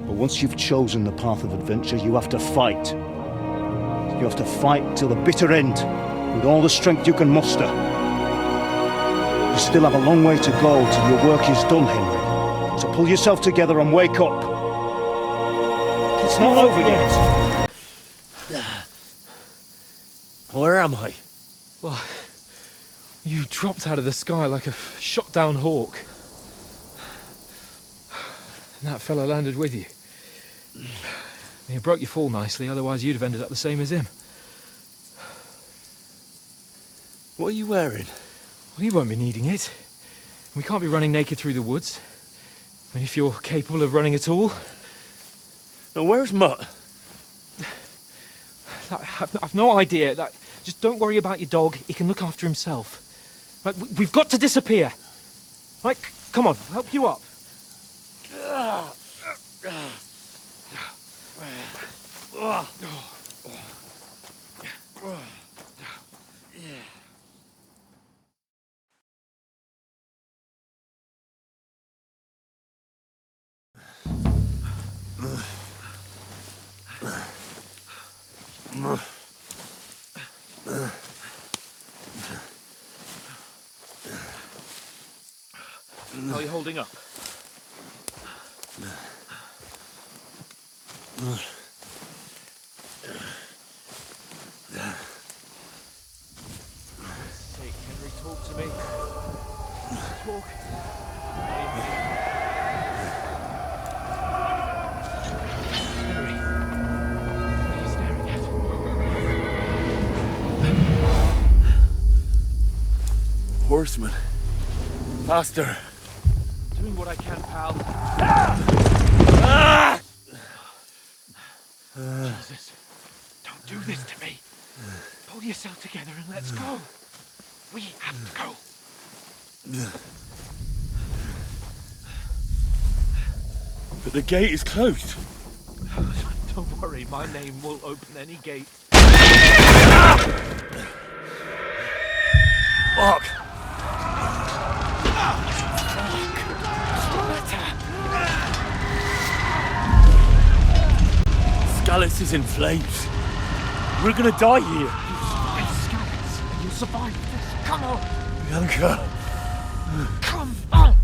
S13: But once you've chosen the path of adventure, you have to fight. You have to fight till the bitter end, with all the strength you can muster. You still have a long way to go till your work is done, Henry. So pull yourself together and wake up. It's not over yet.
S10: Where am I?
S3: Well, you dropped out of the sky like a shot-down hawk. And that fella landed with you. You broke your fall nicely, otherwise you'd have ended up the same as him.
S10: What are you wearing?
S3: Well, you won't be needing it. We can't be running naked through the woods. I mean, if you're capable of running at all.
S10: Now, where's Mutt?
S3: I've no idea. Just don't worry about your dog. He can look after himself. Right, we've got to disappear. Right, come on, I'll help you up. How are you holding up? Sake, Henry, talk to me. Talk. Henry.
S6: horsemen. Faster.
S4: Doing what I can, pal. Jesus, don't do this to me. Pull yourself together and let's go. We have to go.
S6: But the gate is closed.
S4: Don't worry, my name will open any gate.
S6: Fuck! Scalus is in flames. We're gonna die here.
S4: You'll survive this. Come on.
S6: Bianca.
S4: Come on.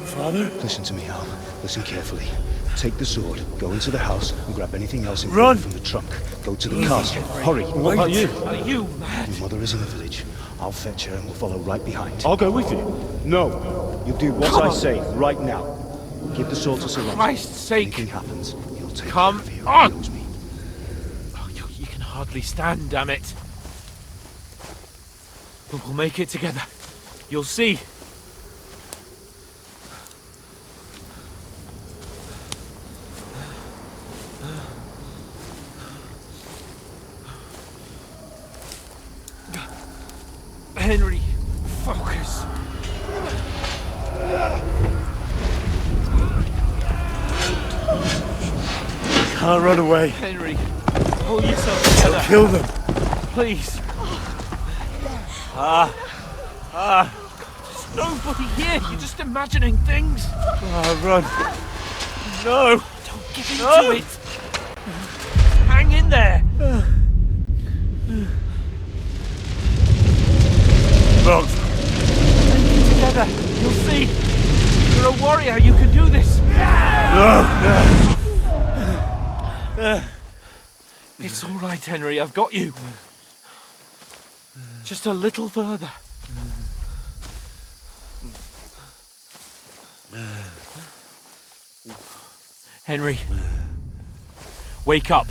S6: Father?
S13: Listen to me, Al. Listen carefully. Take the sword, go into the house, and grab anything else
S6: Run!
S13: from the trunk. Go to the castle. Hurry.
S6: What about you?
S4: Are you mad?
S13: Your mother is in the village. I'll fetch her and we'll follow right behind.
S6: I'll go with you.
S13: No! You do what I say right now. Give the sword to Sir Roger.
S4: Christ's sake.
S13: Anything happens, he'll take
S4: Come
S13: care of you.
S4: on.
S13: He knows me.
S4: Oh, you can hardly stand, damn it. But we'll make it together. You'll see. Henry, focus.
S6: Can't run away.
S4: Henry, pull yourself together.
S6: Kill them.
S4: Please. There's nobody here. You're just imagining things.
S6: Run. No.
S4: Don't give in to it. Hang in there.
S6: Look.
S4: Take it together. You'll see. You're a warrior. You can do this.
S6: No.
S4: It's all right, Henry. I've got you. Just a little further. Henry, wake up.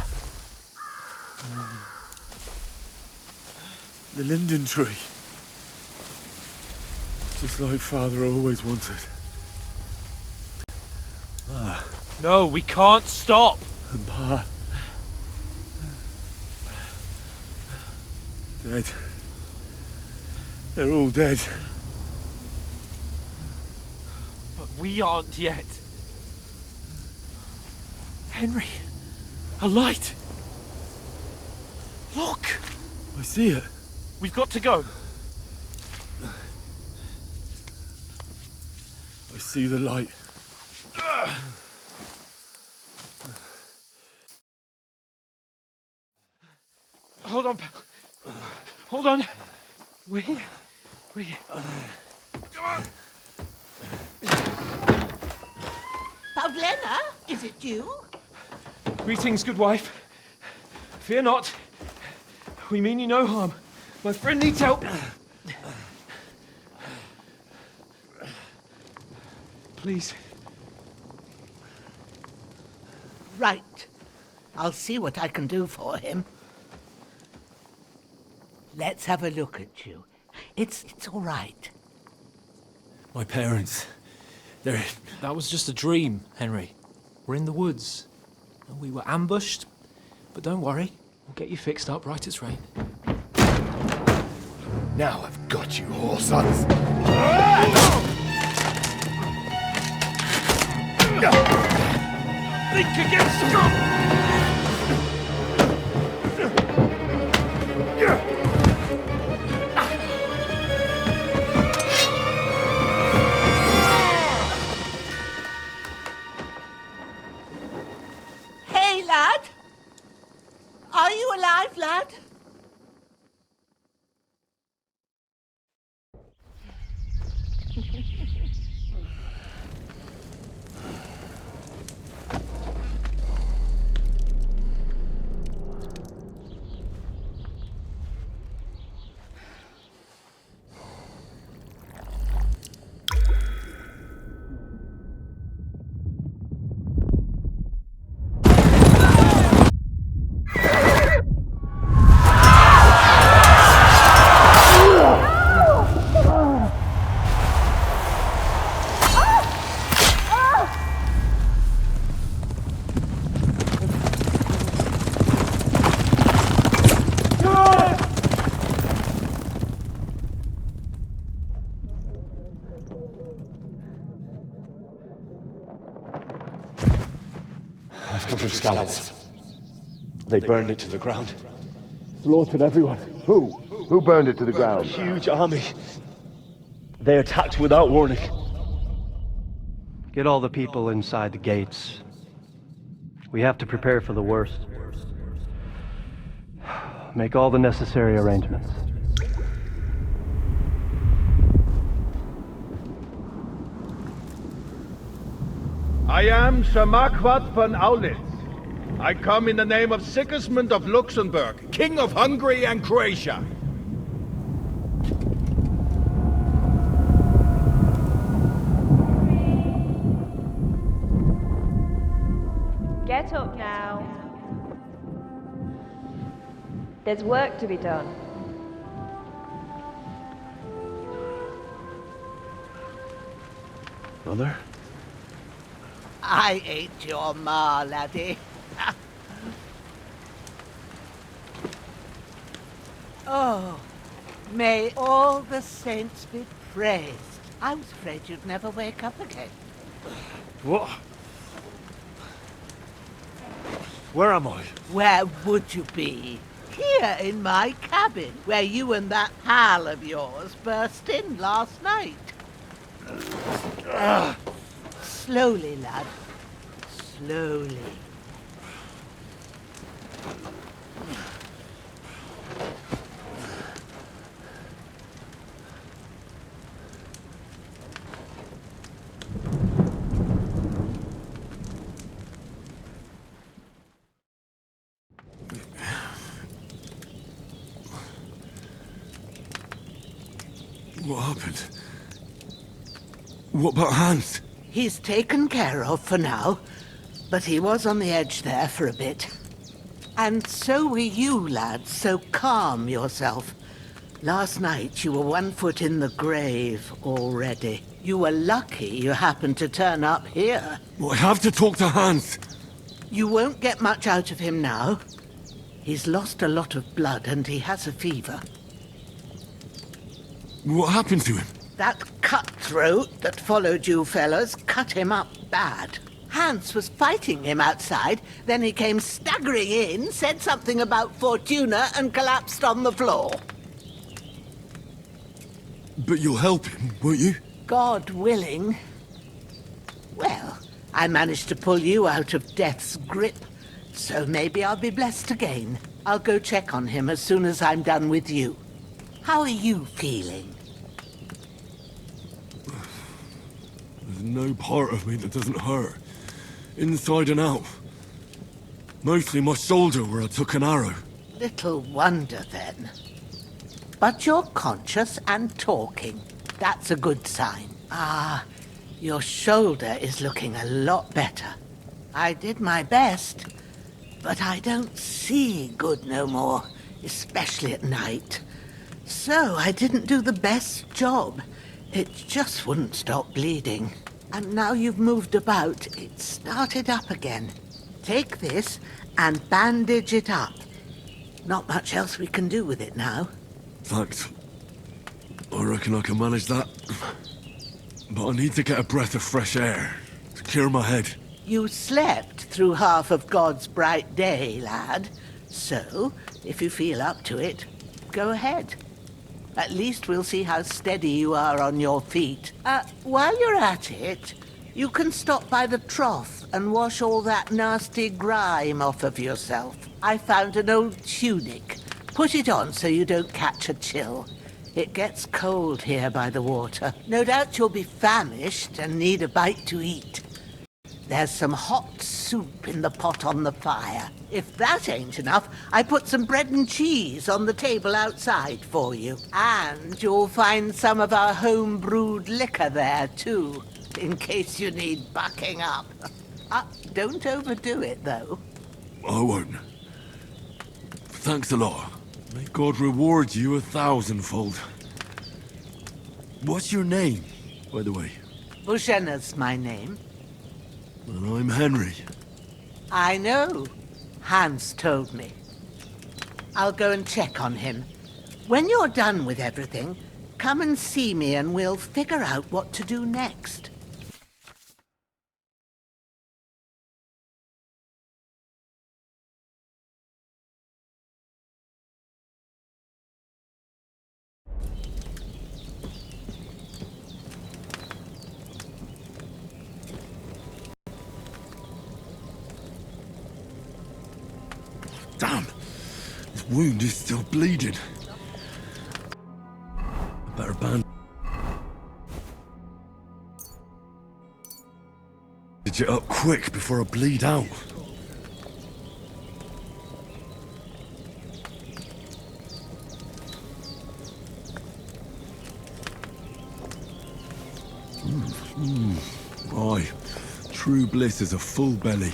S6: The linden tree. Just like Father always wanted.
S4: No, we can't stop.
S6: And Pa. Dead. They're all dead.
S4: But we aren't yet. Henry, a light. Look.
S6: I see it.
S4: We've got to go.
S6: I see the light.
S4: Hold on. Hold on. We're here. We're here. Come on.
S14: Pavlena, is it you?
S3: Greetings, good wife. Fear not. We mean you no harm. My friend needs help. Please.
S14: Right. I'll see what I can do for him. Let's have a look at you. It's all right.
S6: My parents. They're...
S3: That was just a dream, Henry. We're in the woods. And we were ambushed. But don't worry. We'll get you fixed up right as rain.
S12: Now I've got you, whore sons.
S4: Think against them.
S14: Hey, lad. Are you alive, lad?
S13: 100 scouts. They burned it to the ground. Slaughtered everyone. Who?
S12: Who burned it to the
S13: A
S12: ground?
S13: huge army. They attacked without warning.
S15: Get all the people inside the gates. We have to prepare for the worst. Make all the necessary arrangements.
S16: I am Sir Marquardt von Aulitz. I come in the name of Sigismund of Luxembourg, King of Hungary and Croatia.
S17: Get up now. There's work to be done.
S15: Mother?
S14: I ain't your ma, laddie. Oh, may all the saints be praised. I was afraid you'd never wake up again.
S6: What? Where am I?
S14: Where would you be? Here in my cabin, where you and that pal of yours burst in last night. Slowly, lad. Slowly.
S6: What happened? What about Hans?
S14: He's taken care of for now, but he was on the edge there for a bit. And so were you, lad, so calm yourself. Last night you were 1 foot in the grave already. You were lucky you happened to turn up here.
S6: Well, I have to talk to Hans.
S14: You won't get much out of him now. He's lost a lot of blood and he has a fever.
S6: What happened to him?
S14: That cutthroat that followed you fellas cut him up bad. Hans was fighting him outside, then he came staggering in, said something about Fortuna and collapsed on the floor.
S6: But you'll help him, won't you?
S14: God willing. Well, I managed to pull you out of death's grip, so maybe I'll be blessed again. I'll go check on him as soon as I'm done with you. How are you feeling?
S6: There's no part of me that doesn't hurt. Inside and out. Mostly my shoulder where I took an arrow.
S14: Little wonder then. But you're conscious and talking. That's a good sign. Ah, your shoulder is looking a lot better. I did my best, but I don't see good no more, especially at night. So I didn't do the best job. It just wouldn't stop bleeding. And now you've moved about, it started up again. Take this and bandage it up. Not much else we can do with it now.
S6: Thanks. I reckon I can manage that. But I need to get a breath of fresh air to clear my head.
S14: You slept through half of God's bright day, lad. So, if you feel up to it, go ahead. At least we'll see how steady you are on your feet. While you're at it, you can stop by the trough and wash all that nasty grime off of yourself. I found an old tunic. Put it on so you don't catch a chill. It gets cold here by the water. No doubt you'll be famished and need a bite to eat. There's some hot soup in the pot on the fire. If that ain't enough, I put some bread and cheese on the table outside for you. And you'll find some of our home-brewed liquor there, too, in case you need bucking up. Don't overdo it, though.
S6: I won't. Thanks a lot. May God reward you 1,000-fold. What's your name, by the way?
S14: Bushenna's my name.
S6: And I'm Henry.
S14: I know. Hans told me. I'll go and check on him. When you're done with everything, come and see me and we'll figure out what to do next.
S6: wound is still bleeding. I better bandage it up quick before I bleed out. Aye, true bliss is a full belly.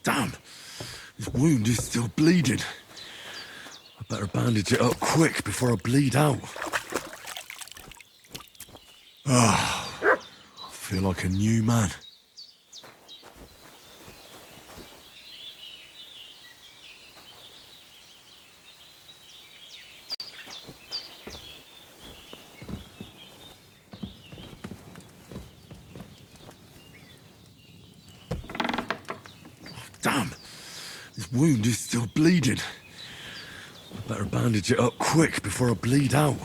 S6: Damn, this wound is still bleeding. I better bandage it up quick before I bleed out. Ah, I feel like a new man. Damn, this wound is still bleeding. I better bandage it up quick before I bleed out.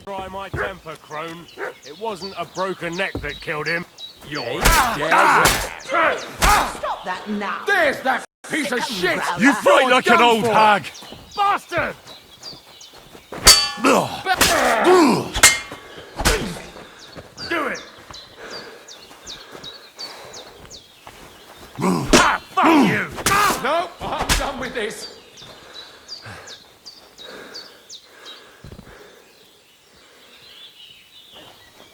S7: Try my temper, crone. It wasn't a broken neck that killed him. You're
S14: Stop that now!
S7: There's that piece of shit!
S6: You fight like an old hag!
S7: Bastard! Do it! Fuck you! No, I'm done with this.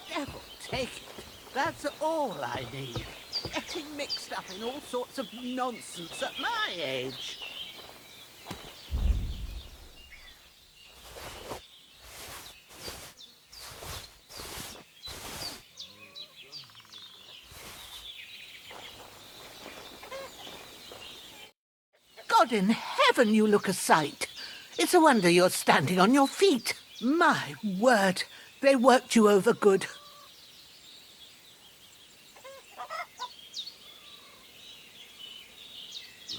S14: Devil take it. That's all I need. Getting mixed up in all sorts of nonsense at my age. God in heaven, you look a sight. It's a wonder you're standing on your feet. My word, they worked you over good.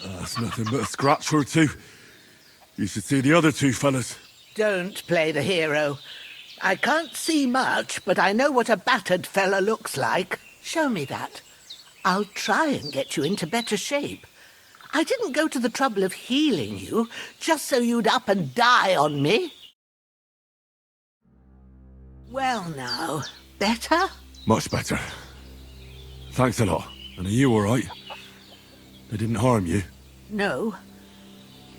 S6: That's nothing but a scratch or two. You should see the other two fellas.
S14: Don't play the hero. I can't see much, but I know what a battered fella looks like. Show me that. I'll try and get you into better shape. I didn't go to the trouble of healing you just so you'd up and die on me. Well now, better?
S6: Much better. Thanks a lot. And are you all right? They didn't harm you?
S14: No,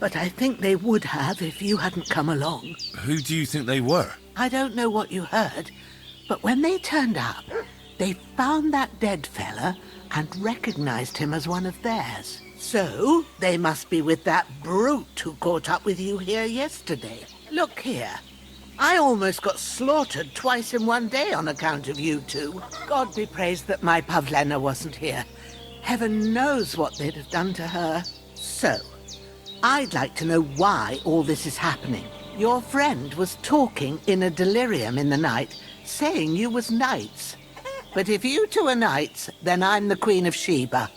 S14: but I think they would have if you hadn't come along.
S9: Who do you think they were?
S14: I don't know what you heard, but when they turned up, they found that dead fella and recognized him as one of theirs. So, they must be with that brute who caught up with you here yesterday. Look here. I almost got slaughtered twice in one day on account of you two. God be praised that my Pavlena wasn't here. Heaven knows what they'd have done to her. So, I'd like to know why all this is happening. Your friend was talking in a delirium in the night, saying you was knights. But if you two are knights, then I'm the Queen of Sheba.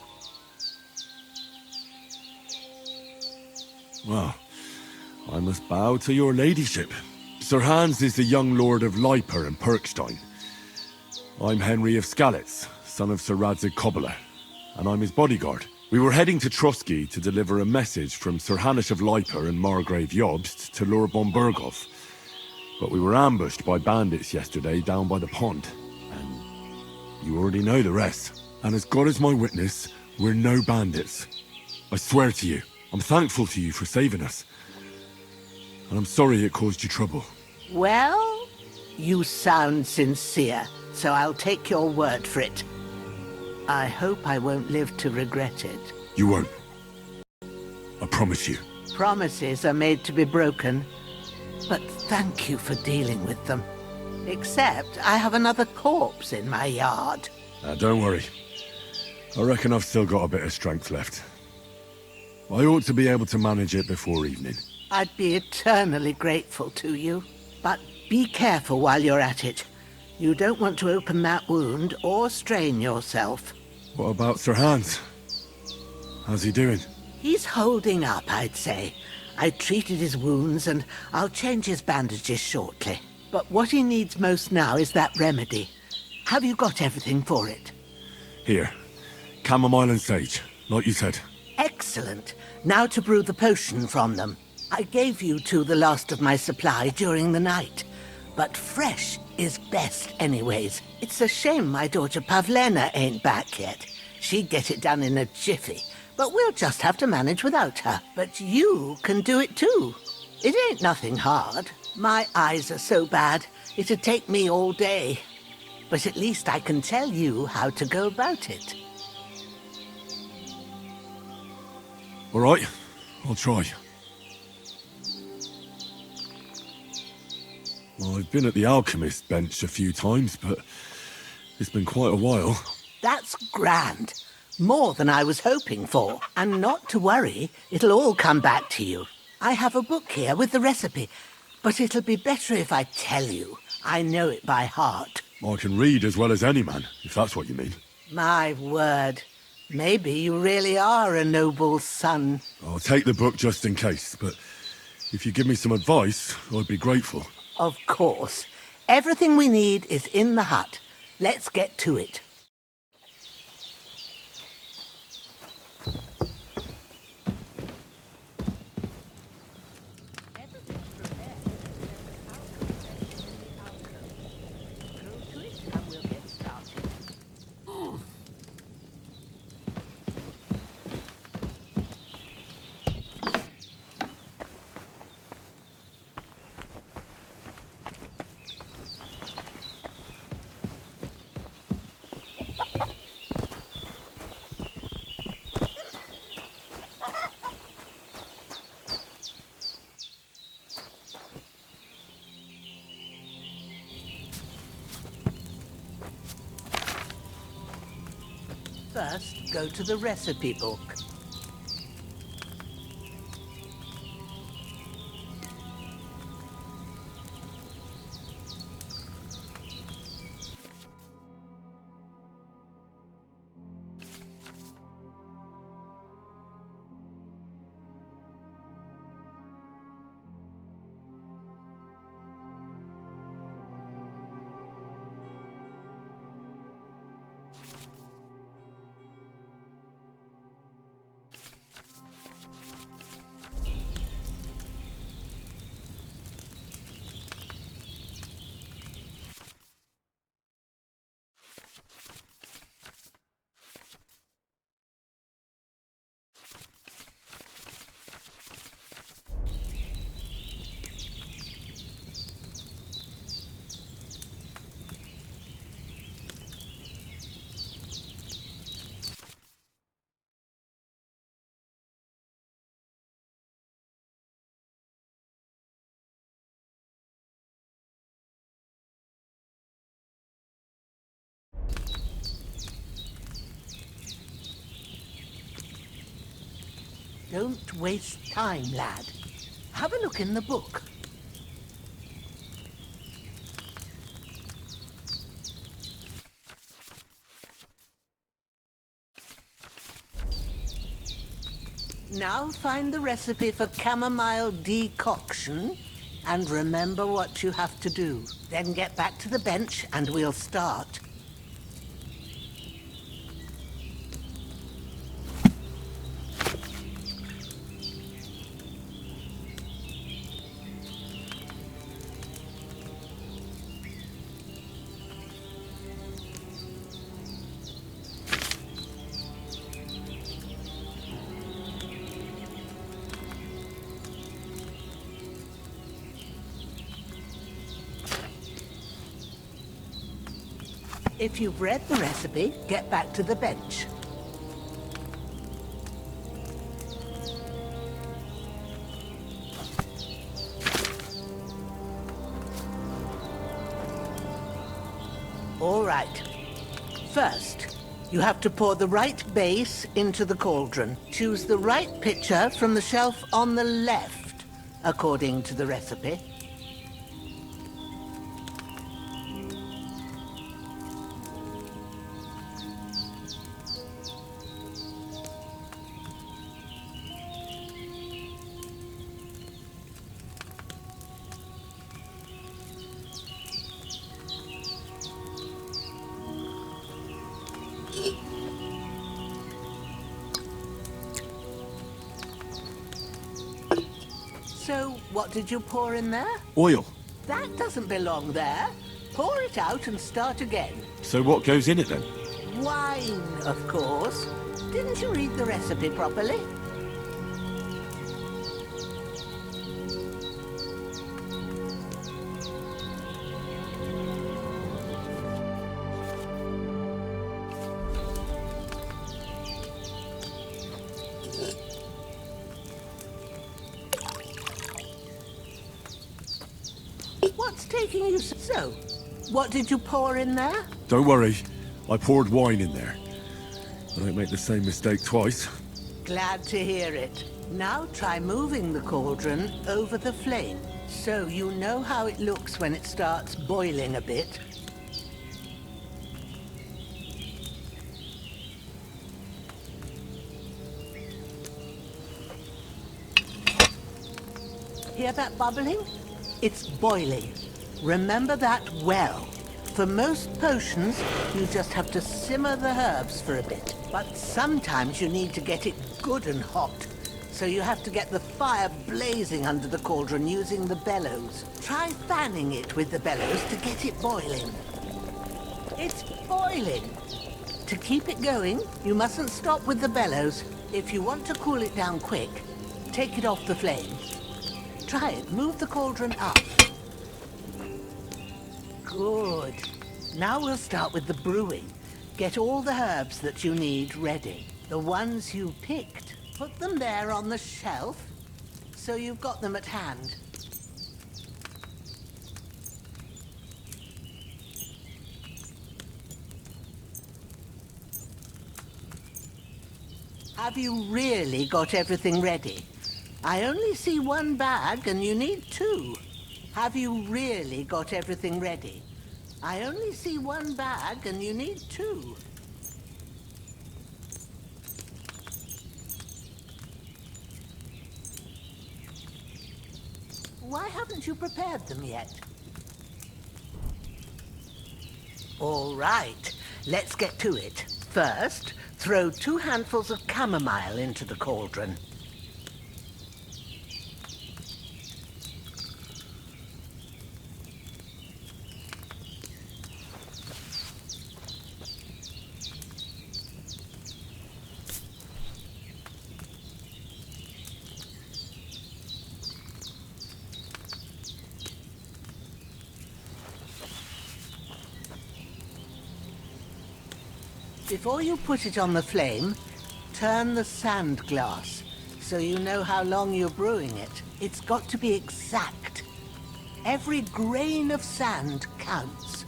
S6: Well, I must bow to your ladyship. Sir Hans is the young lord of Leiper and Perkstein. I'm Henry of Skalitz, son of Sir Radzig Cobbler, and I'm his bodyguard. We were heading to Trotsky to deliver a message from Sir Hanush of Leiper and Margrave Jobst to Lord von Berghoff. But we were ambushed by bandits yesterday down by the pond, and you already know the rest. And as God is my witness, we're no bandits. I swear to you. I'm thankful to you for saving us. And I'm sorry it caused you trouble.
S14: Well, you sound sincere, so I'll take your word for it. I hope I won't live to regret it.
S6: You won't. I promise you.
S14: Promises are made to be broken, but thank you for dealing with them. Except I have another corpse in my yard.
S6: Don't worry. I reckon I've still got a bit of strength left. I ought to be able to manage it before evening.
S14: I'd be eternally grateful to you. But be careful while you're at it. You don't want to open that wound or strain yourself.
S6: What about Sir Hans? How's he doing?
S14: He's holding up, I'd say. I treated his wounds and I'll change his bandages shortly. But what he needs most now is that remedy. Have you got everything for it?
S6: Here. Chamomile and sage, like you said.
S14: Excellent. Now to brew the potion from them. I gave you two the last of my supply during the night. But fresh is best anyways. It's a shame my daughter Pavlena ain't back yet. She'd get it done in a jiffy. But we'll just have to manage without her. But you can do it too. It ain't nothing hard. My eyes are so bad, it'd take me all day. But at least I can tell you how to go about it.
S6: All right, I'll try. Well, I've been at the alchemist bench a few times, but it's been quite a while.
S14: That's grand. More than I was hoping for. And not to worry, it'll all come back to you. I have a book here with the recipe, but it'll be better if I tell you. I know it by heart.
S6: I can read as well as any man, if that's what you mean.
S14: My word. Maybe you really are a noble son.
S6: I'll take the book just in case, but if you give me some advice, I'd be grateful.
S14: Of course. Everything we need is in the hut. Let's get to it. First, go to the recipe book. Don't waste time, lad. Have a look in the book. Now find the recipe for chamomile decoction and remember what you have to do. Then get back to the bench and we'll start. If you've read the recipe, get back to the bench. All right. First, you have to pour the right base into the cauldron. Choose the right pitcher from the shelf on the left, according to the recipe. What did you pour in there?
S6: Oil.
S14: That doesn't belong there. Pour it out and start again.
S6: So what goes in it then?
S14: Wine, of course. Didn't you read the recipe properly? What's taking you so? What did you pour in there?
S6: Don't worry. I poured wine in there. I don't make the same mistake twice.
S14: Glad to hear it. Now try moving the cauldron over the flame, so you know how it looks when it starts boiling a bit. Hear that bubbling? It's boiling. Remember that well. For most potions, you just have to simmer the herbs for a bit. But sometimes you need to get it good and hot. So you have to get the fire blazing under the cauldron using the bellows. Try fanning it with the bellows to get it boiling. It's boiling. To keep it going, you mustn't stop with the bellows. If you want to cool it down quick, take it off the flame. Try it. Move the cauldron up. Good. Now we'll start with the brewing. Get all the herbs that you need ready. The ones you picked. Put them there on the shelf, so you've got them at hand. Have you really got everything ready? I only see one bag and you need two. Have you really got everything ready? I only see one bag and you need two. Why haven't you prepared them yet? All right, let's get to it. First, throw 2 handfuls of chamomile into the cauldron. Before you put it on the flame, turn the sand glass so you know how long you're brewing it. It's got to be exact. Every grain of sand counts.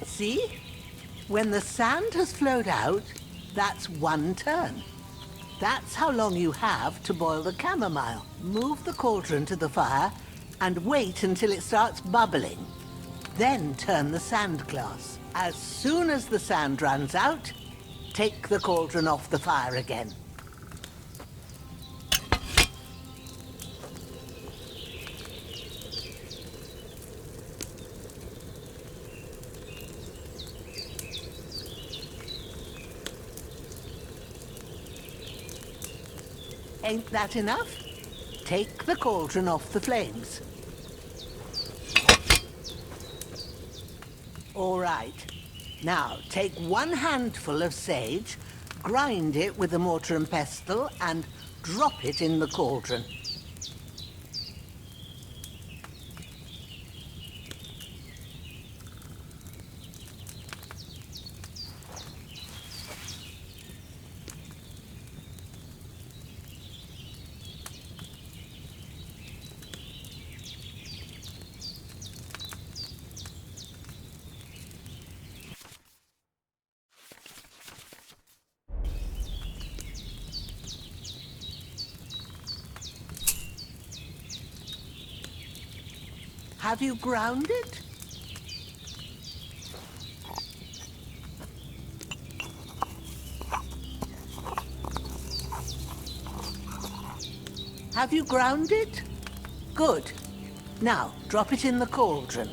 S14: See? When the sand has flowed out, that's 1 turn. That's how long you have to boil the chamomile. Move the cauldron to the fire and wait until it starts bubbling. Then turn the sand glass. As soon as the sand runs out, take the cauldron off the fire again. Ain't that enough? Take the cauldron off the flames. All right. Now, take 1 handful of sage, grind it with a mortar and pestle, and drop it in the cauldron. Have you ground it? Have you ground it? Good. Now, drop it in the cauldron.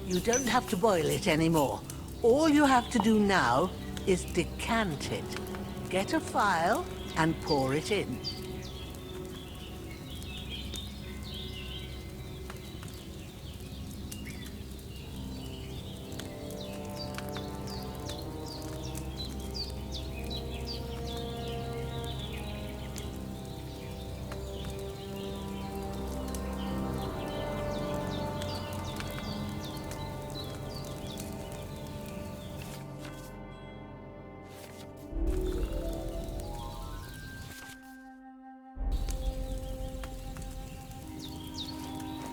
S14: You don't have to boil it anymore. All you have to do now is decant it. Get a file and pour it in.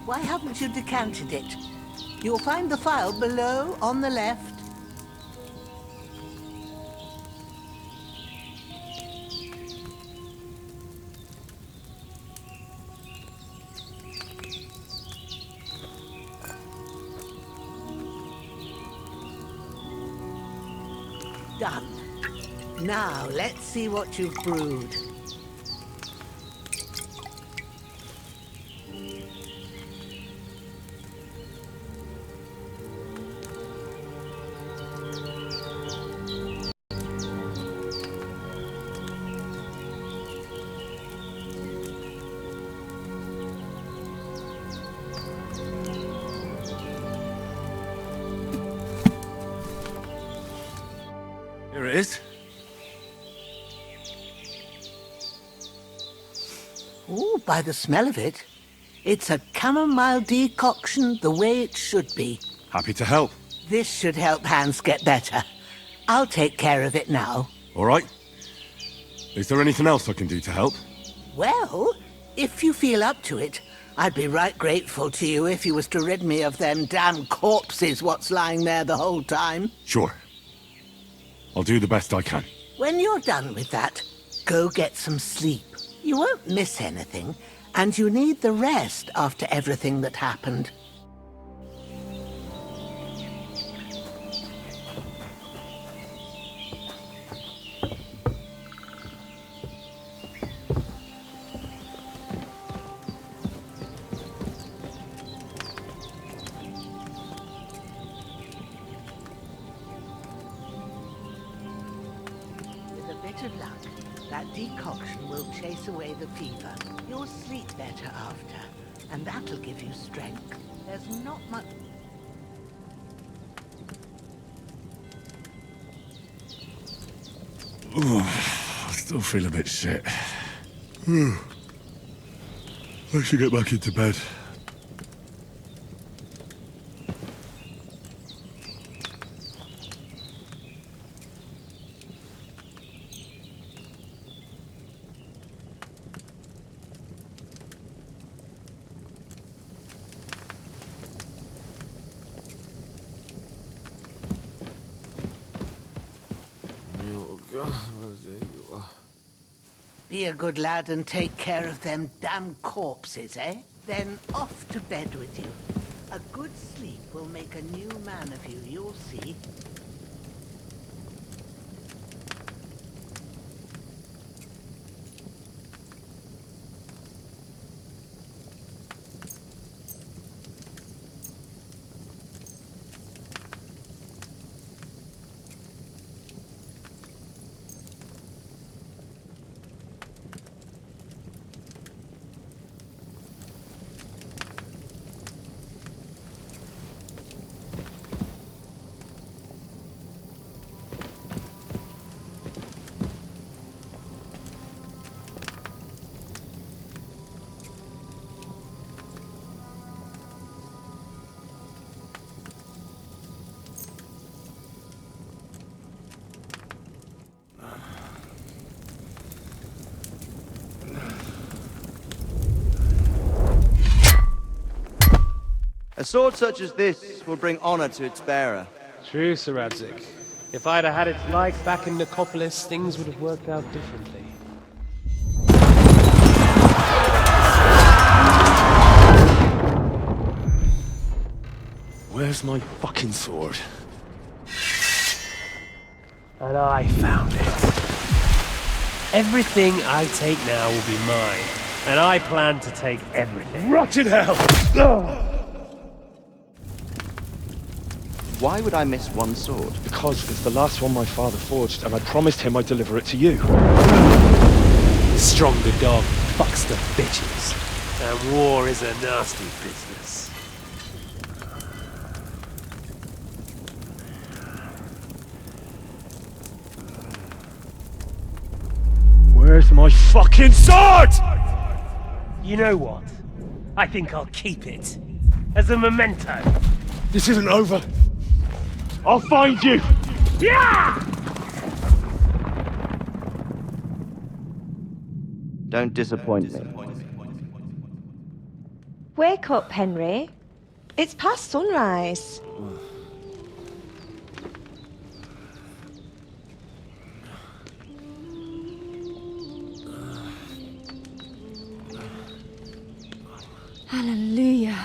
S14: Why haven't you decanted it? You'll find the file below on the left. Done. Now, let's see what you've brewed.
S6: Here it is.
S14: Ooh, by the smell of it, it's a chamomile decoction the way it should be.
S6: Happy to help.
S14: This should help Hans get better. I'll take care of it now.
S6: All right. Is there anything else I can do to help?
S14: Well, if you feel up to it, I'd be right grateful to you if you was to rid me of them damn corpses what's lying there the whole time.
S6: Sure. I'll do the best I can.
S14: When you're done with that, go get some sleep. You won't miss anything, and you need the rest after everything that happened. With a bit of luck, that decoction will chase away the fever. You'll sleep better after, and that'll give you strength. There's not much...
S6: Ooh, I still feel a bit shit. I should get back into bed.
S14: Be a good lad and take care of them damn corpses, eh? Then off to bed with you. A good sleep will make a new man of you, you'll see.
S18: A sword such as this will bring honor to its bearer.
S19: True, Sir Radzik. If I'd have had its like back in Nicopolis, things would have worked out differently.
S6: Where's my fucking sword?
S19: And I found it. Everything I take now will be mine, and I plan to take everything.
S6: Rot in hell!
S18: Why would I miss one sword?
S20: Because it's the last one my father forged, and I promised him I'd deliver it to you.
S19: Stronger dog fucks the bitches. And war is a nasty business.
S20: Where's my fucking sword?
S19: You know what? I think I'll keep it. As a memento.
S20: This isn't over. I'll find you!
S19: Yeah!
S18: Don't disappoint me.
S17: Wake up, Henry. It's past sunrise.
S1: Hallelujah.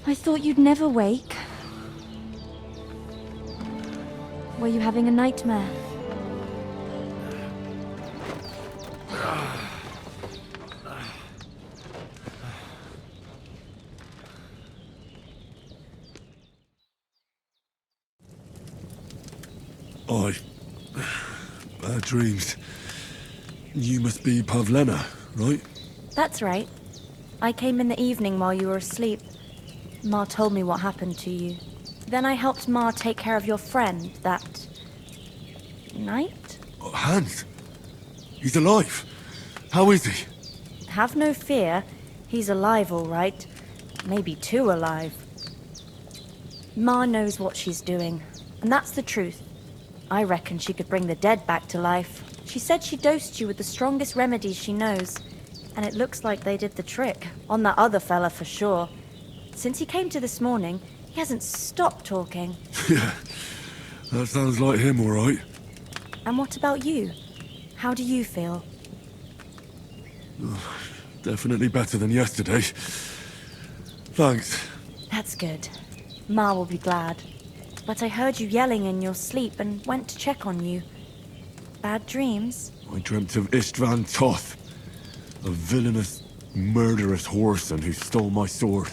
S1: I thought you'd never wake. Were you having a nightmare?
S6: Bad dreams. You must be Pavlena, right?
S1: That's right. I came in the evening while you were asleep. Ma told me what happened to you. Then I helped Ma take care of your friend that night?
S6: Hans? He's alive. How is he?
S1: Have no fear. He's alive, all right. Maybe too alive. Ma knows what she's doing, and that's the truth. I reckon she could bring the dead back to life. She said she dosed you with the strongest remedies she knows, and it looks like they did the trick. On that other fella for sure. Since he came to this morning, he hasn't stopped talking.
S6: Yeah, that sounds like him, all right.
S1: And what about you? How do you feel?
S6: Definitely better than yesterday. Thanks.
S1: That's good. Ma will be glad. But I heard you yelling in your sleep and went to check on you. Bad dreams?
S6: I dreamt of Istvan Toth, a villainous, murderous whoreson who stole my sword.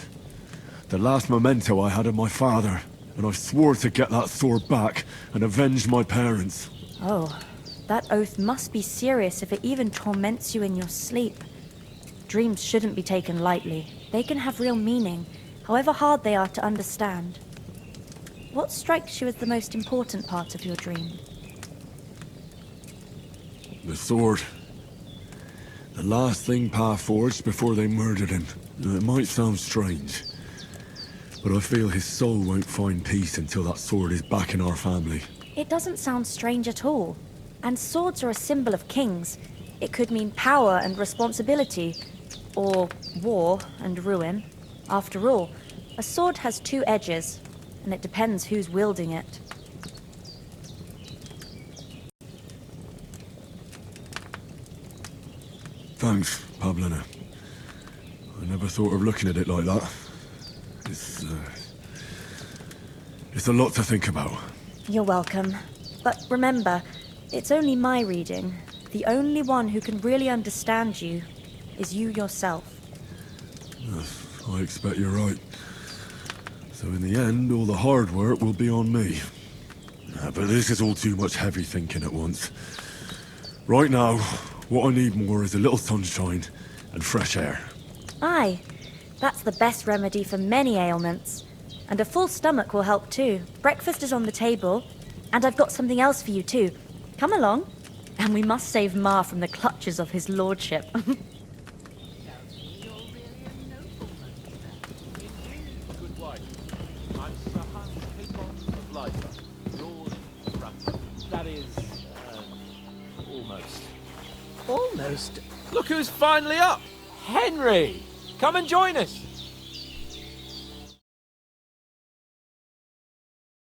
S6: The last memento I had of my father, and I swore to get that sword back and avenge my parents.
S1: Oh, that oath must be serious if it even torments you in your sleep. Dreams shouldn't be taken lightly. They can have real meaning, however hard they are to understand. What strikes you as the most important part of your dream?
S6: The sword. The last thing Pa forged before they murdered him. It might sound strange, but I feel his soul won't find peace until that sword is back in our family.
S1: It doesn't sound strange at all. And swords are a symbol of kings. It could mean power and responsibility, or war and ruin. After all, a sword has two edges, and it depends who's wielding it.
S6: Thanks, Pavlena. I never thought of looking at it like that. It's a lot to think about.
S1: You're welcome. But remember, it's only my reading. The only one who can really understand you is you yourself.
S6: I expect you're right. So in the end, all the hard work will be on me. But this is all too much heavy thinking at once. Right now, what I need more is a little sunshine and fresh air.
S1: Aye, that's the best remedy for many ailments. And a full stomach will help too. Breakfast is on the table, and I've got something else for you too. Come along, and we must save Ma from the clutches of his lordship.
S4: That is, almost. Almost? Look who's finally up! Henry! Come and join us!